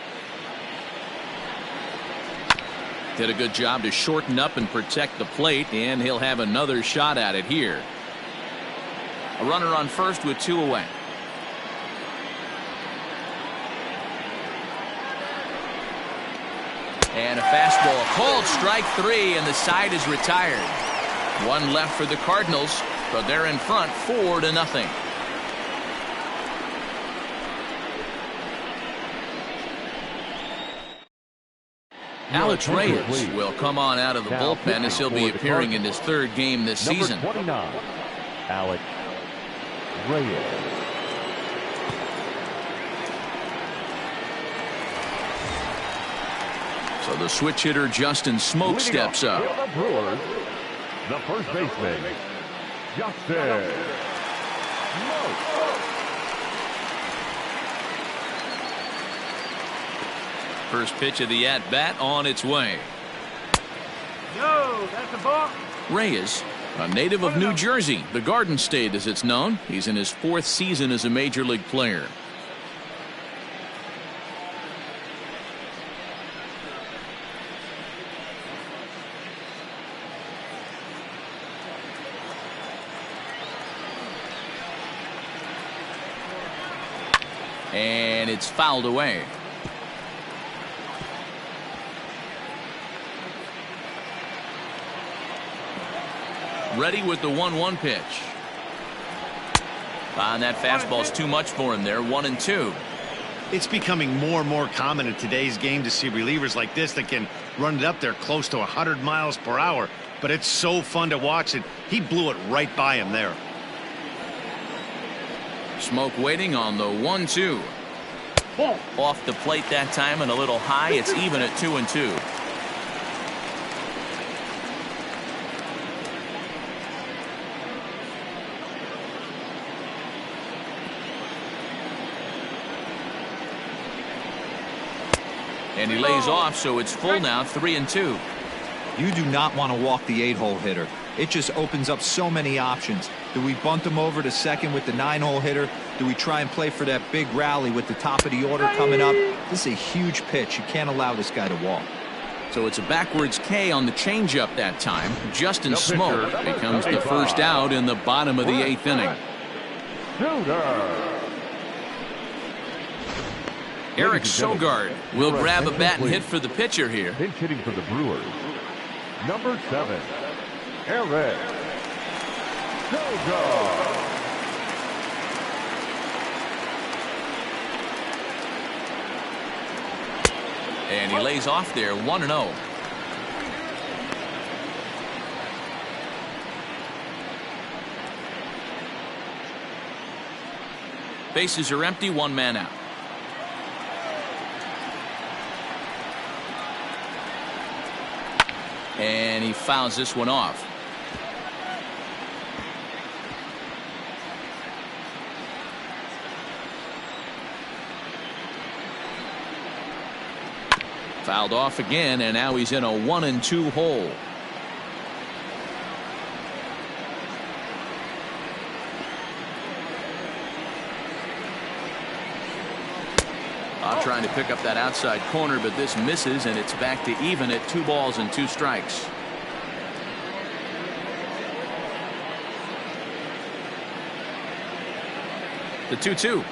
S1: Did a good job to shorten up and protect the plate, and he'll have another shot at it here. A runner on first with 2 away. And a fastball called strike 3, and the side is retired. 1 left for the Cardinals, but they're in front 4-0. Alex Reyes will come on out of the bullpen as he'll be appearing in his 3rd game this season.
S4: Number 29, Alex Reyes.
S1: So the switch hitter Justin Smoak steps up.
S4: The Brewers, the first baseman, Justin Smoak.
S1: First pitch of the at-bat on its way.
S5: No, that's a ball.
S1: Reyes, a native of New Jersey, the Garden State as it's known. He's in his 4th season as a major league player. And it's fouled away. Ready with the 1-1 pitch. And that fastball's too much for him there. 1-2.
S8: It's becoming more and more common in today's game to see relievers like this that can run it up there close to 100 miles per hour. But it's so fun to watch it. He blew it right by him there.
S1: Smoak waiting on the 1-2. Off the plate that time and a little high. It's even at 2-2. And he lays off, so it's full now, 3-2.
S3: You do not want to walk the 8-hole hitter. It just opens up so many options. Do we bunt him over to second with the 9-hole hitter? Do we try and play for that big rally with the top of the order coming up? This is a huge pitch. You can't allow this guy to walk.
S1: So it's a backwards K on the changeup that time. Justin Smoak becomes the first out in the bottom of the 8th inning. Eric Sogard will grab a bat and hit for the pitcher here.
S4: Pinch hitting for the Brewers, number 7, Eric Sogard.
S1: And he lays off there, 1-0. Bases are empty, 1 man out. And he fouls this one off. Fouled off again, and now he's in a 1-2 hole. Trying to pick up that outside corner, but this misses, and it's back to even at 2 balls and 2 strikes. The 2-2.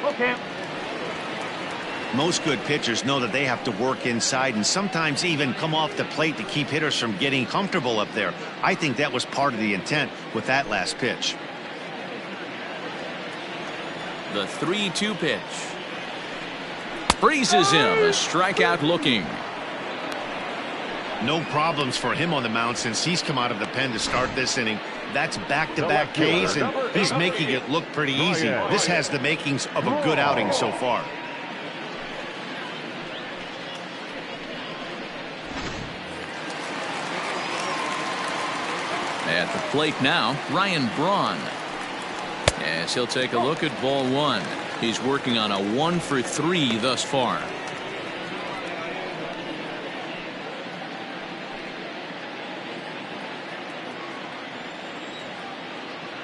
S5: Okay.
S8: Most good pitchers know that they have to work inside and sometimes even come off the plate to keep hitters from getting comfortable up there. I think that was part of the intent with that last pitch.
S1: The 3-2 pitch. Freezes him. A strikeout looking.
S8: No problems for him on the mound since he's come out of the pen to start this inning. That's back-to-back Ks, and he's making it look pretty easy. This has the makings of a good outing so far.
S1: At the plate now, Ryan Braun. As he'll take a look at ball one. He's working on a 1-for-3 thus far.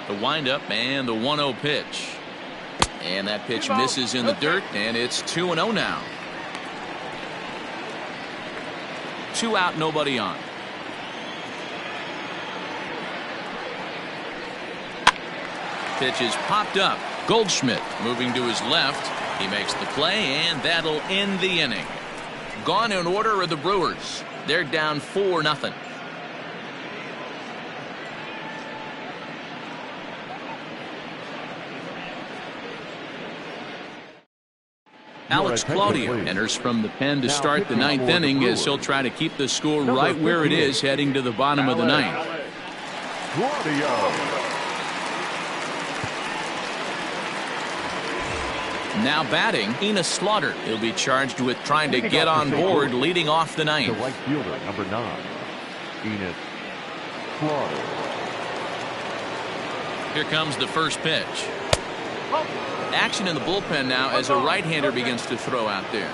S1: The windup and the 1-0 pitch. And that pitch misses in the dirt, and it's 2-0 now. 2 out, nobody on. Pitch is popped up. Goldschmidt moving to his left. He makes the play, and that'll end the inning. Gone in order are the Brewers. They're down 4-0. Alex Claudio enters from the pen to start the 9th inning as he'll try to keep the score right where it is heading to the bottom of the 9th. Now batting, Enos Slaughter. He'll be charged with trying to get on board leading off the 9th.
S4: The right fielder, number 9, Enos Slaughter.
S1: Here comes the first pitch. Action in the bullpen now as a right-hander begins to throw out there.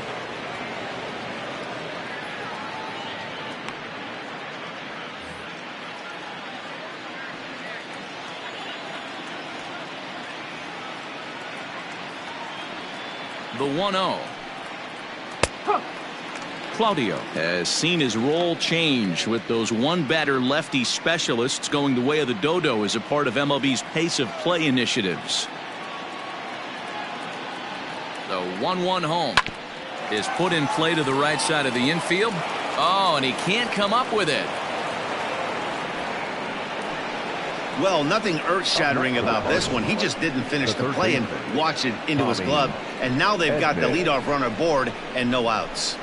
S1: The 1-0. Claudio has seen his role change with those one-batter lefty specialists going the way of the dodo as a part of MLB's pace of play initiatives. The 1-1 home is put in play to the right side of the infield. Oh, and he can't come up with it.
S8: Well, nothing earth-shattering about this one. He just didn't finish the play and watch it into his glove. And now they've got the leadoff runner aboard and no outs.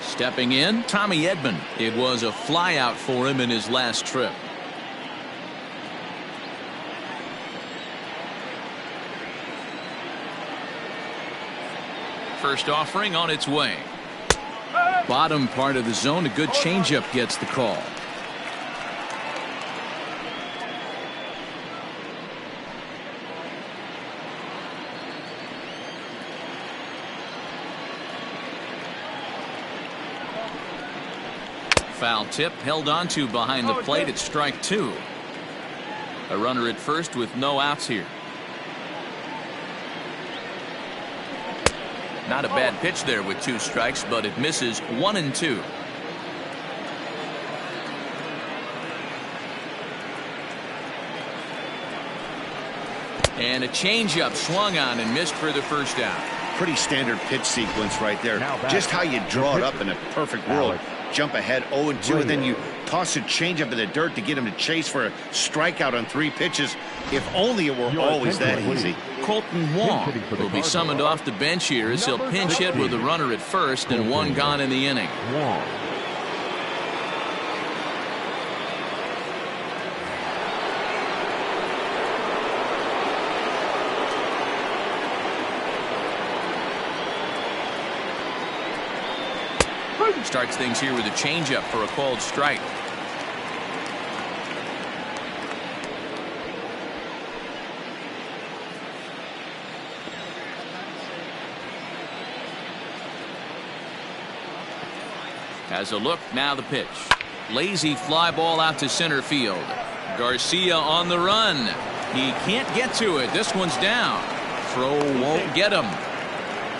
S1: Stepping in, Tommy Edman. It was a flyout for him in his last trip. First offering on its way. Bottom part of the zone, a good changeup gets the call. Foul tip held onto behind the plate at strike 2. A runner at first with no outs here. Not a bad pitch there with 2 strikes, but it misses 1-2. And a changeup swung on and missed for the first out.
S8: Pretty standard pitch sequence right there. Just how you draw it up in a perfect world. Jump ahead 0-2, and then you toss a changeup in the dirt to get him to chase for a strikeout on 3 pitches. If only it were always that easy.
S1: Colton Wong will be summoned off the bench here as he'll pinch hit with a runner at first and 1 gone in the inning. Starts things here with a changeup for a called strike. Has a look, now the pitch. Lazy fly ball out to center field. Garcia on the run. He can't get to it. This one's down. Throw won't get him.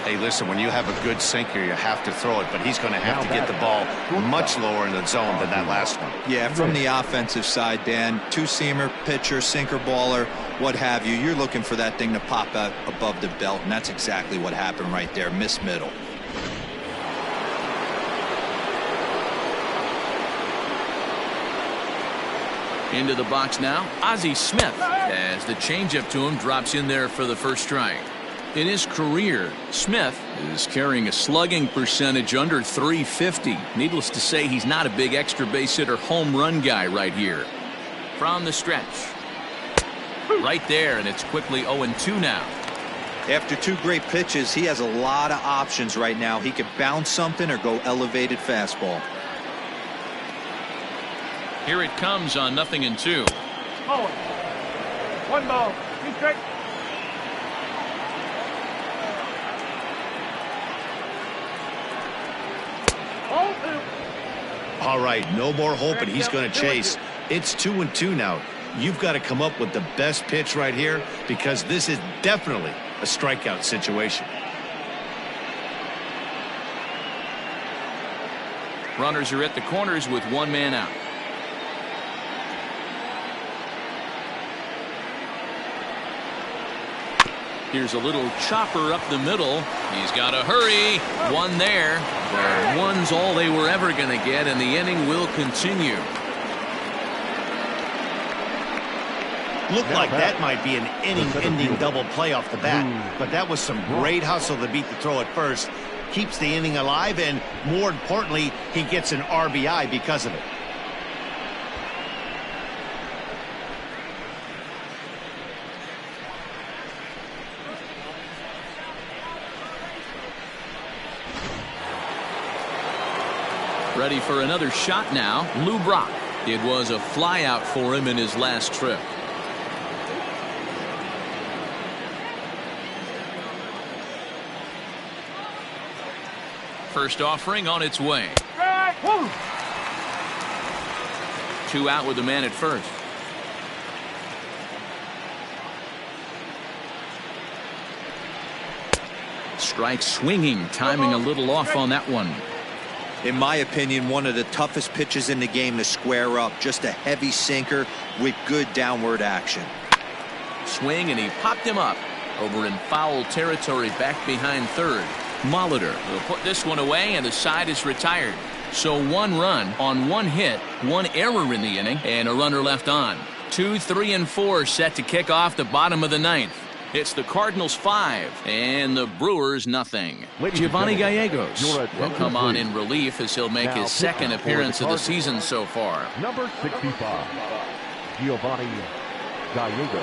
S8: Hey, listen, when you have a good sinker, you have to throw it, but he's going to have to get the ball much lower in the zone than that last one.
S3: Yeah, from the offensive side, Dan, two-seamer, pitcher, sinker baller, what have you, you're looking for that thing to pop out above the belt, and that's exactly what happened right there. Miss middle.
S1: Into the box now, Ozzie Smith, as the changeup to him drops in there for the first strike. In his career, Smith is carrying a slugging percentage under .350. Needless to say, he's not a big extra base hitter home run guy right here. From the stretch. Right there, and it's quickly 0-2 now.
S3: After two great pitches, he has a lot of options right now. He could bounce something or go elevated fastball.
S1: Here it comes on 0-2.
S5: Ball. 1 ball. 2 strike.
S8: All right, no more hoping he's going to chase. It's 2-2 now. You've got to come up with the best pitch right here because this is definitely a strikeout situation.
S1: Runners are at the corners with one man out. Here's a little chopper up the middle. He's got to hurry. One there. But one's all they were ever going to get, and the inning will continue.
S8: Looked like that might be an inning-ending double play off the bat, but that was some great hustle to beat the throw at first. Keeps the inning alive, and more importantly, he gets an RBI because of it.
S1: Ready for another shot now, Lou Brock. It was a flyout for him in his last trip. First offering on its way. 2 out with the man at first. Strike swinging, timing a little off on that one.
S3: In my opinion, one of the toughest pitches in the game to square up. Just a heavy sinker with good downward action.
S1: Swing, and he popped him up. Over in foul territory back behind third. Molitor will put this one away, and the side is retired. So 1 run on 1 hit, 1 error in the inning, and a runner left on. 2, 3, and 4 set to kick off the bottom of the 9th. It's the Cardinals 5 and the Brewers nothing. Giovanni Gallegos will come on in relief as he'll make his second appearance of the season so far.
S4: Number 65, Giovanni Gallegos.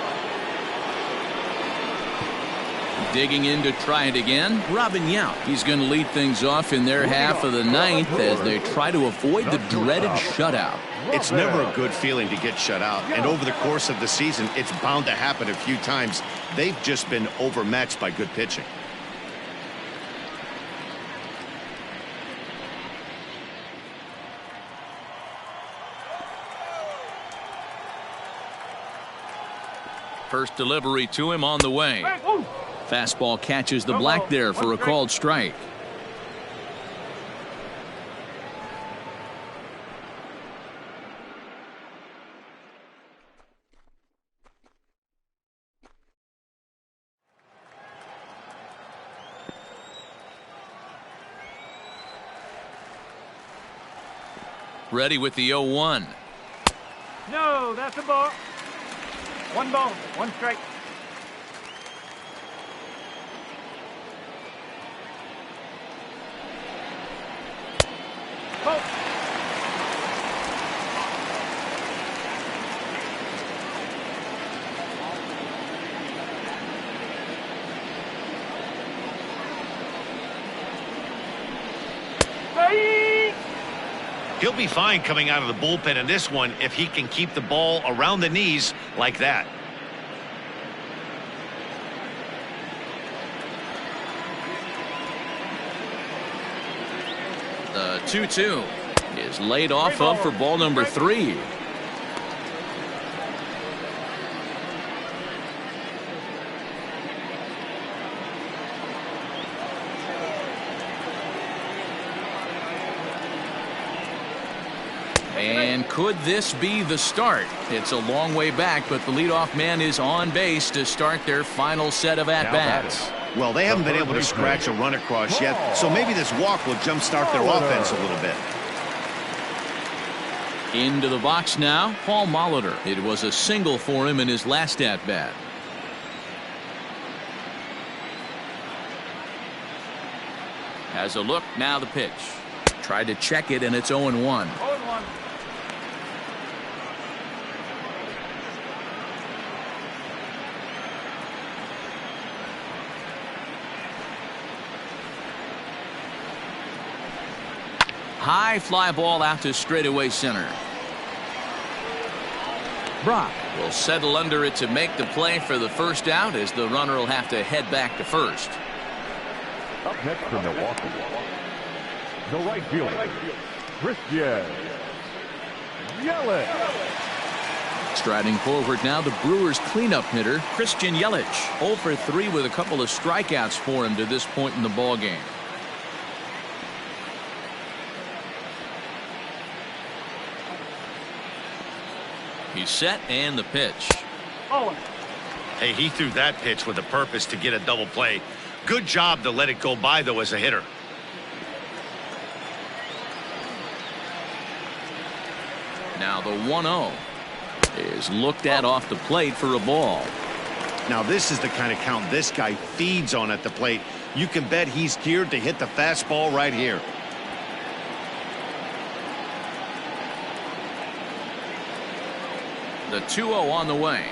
S1: Digging in to try it again, Robin Yount. He's going to lead things off in their half of the 9th as they try to avoid the dreaded shutout.
S8: It's never a good feeling to get shut out, and over the course of the season, it's bound to happen a few times. They've just been overmatched by good pitching.
S1: First delivery to him on the way. Fastball catches the black there for a called strike. Ready with the 0-1.
S5: No, that's a ball. 1 ball, 1 strike. Ball.
S8: He'll be fine coming out of the bullpen in this one if he can keep the ball around the knees like that.
S1: The 2-2 is laid off of for ball number 3. Could this be the start? It's a long way back, but the leadoff man is on base to start their final set of at-bats.
S8: Well, they haven't been able to scratch a run across yet, so maybe this walk will jumpstart their offense a little bit.
S1: Into the box now, Paul Molitor. It was a single for him in his last at-bat. Has a look, now the pitch. Tried to check it, and it's 0-1.
S5: 0-1.
S1: High fly ball out to straightaway center. Brock will settle under it to make the play for the first out, as the runner will have to head back to first.
S4: Up next for Milwaukee, the right fielder, Christian Yelich.
S1: Striding forward now, the Brewers cleanup hitter, Christian Yelich. 0 for 3 with a couple of strikeouts for him to this point in the ballgame. He's set, and the pitch.
S8: Hey, he threw that pitch with a purpose to get a double play. Good job to let it go by, though, as a hitter.
S1: Now the 1-0 is looked at off the plate for a ball.
S8: Now this is the kind of count this guy feeds on at the plate. You can bet he's geared to hit the fastball right here.
S1: The 2-0 on the way.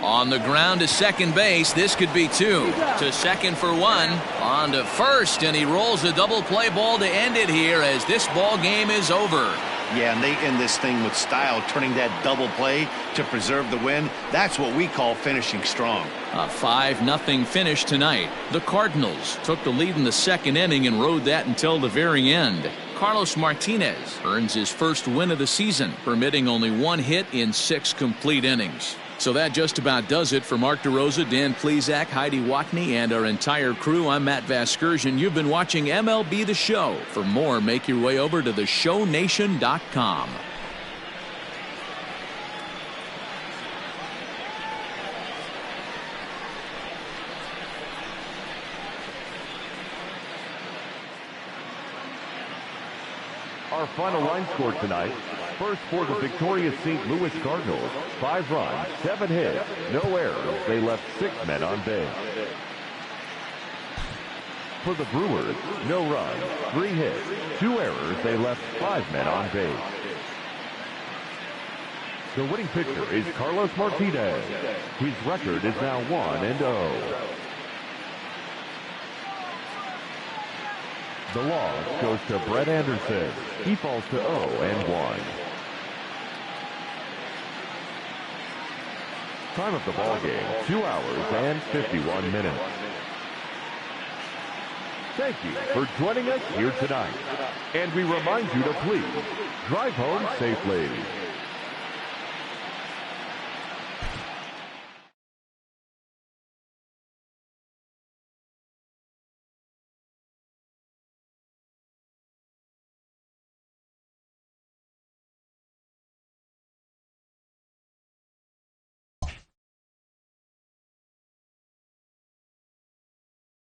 S1: On the ground to second base. This could be 2. To second for 1. On to first, and he rolls a double play ball to end it here, as this ball game is over.
S8: Yeah, and they end this thing with style, turning that double play to preserve the win. That's what we call finishing strong.
S1: A 5-0 finish tonight. The Cardinals took the lead in the second inning and rode that until the very end. Carlos Martinez earns his first win of the season, permitting only 1 hit in 6 complete innings. So that just about does it for Mark DeRosa, Dan Plesac, Heidi Watney, and our entire crew. I'm Matt Vasgersian. You've been watching MLB The Show. For more, make your way over to theshownation.com.
S4: Our final line score tonight. First for the victorious St. Louis Cardinals, 5 runs, 7 hits, no errors. They left 6 men on base. For the Brewers, no runs, 3 hits, 2 errors. They left 5 men on base. The winning pitcher is Carlos Martinez. His record is now 1-0. The loss goes to Brett Anderson. He falls to 0-1. Time of the ball game, 2 hours and 51 minutes. Thank you for joining us here tonight. And we remind you to please drive home safely.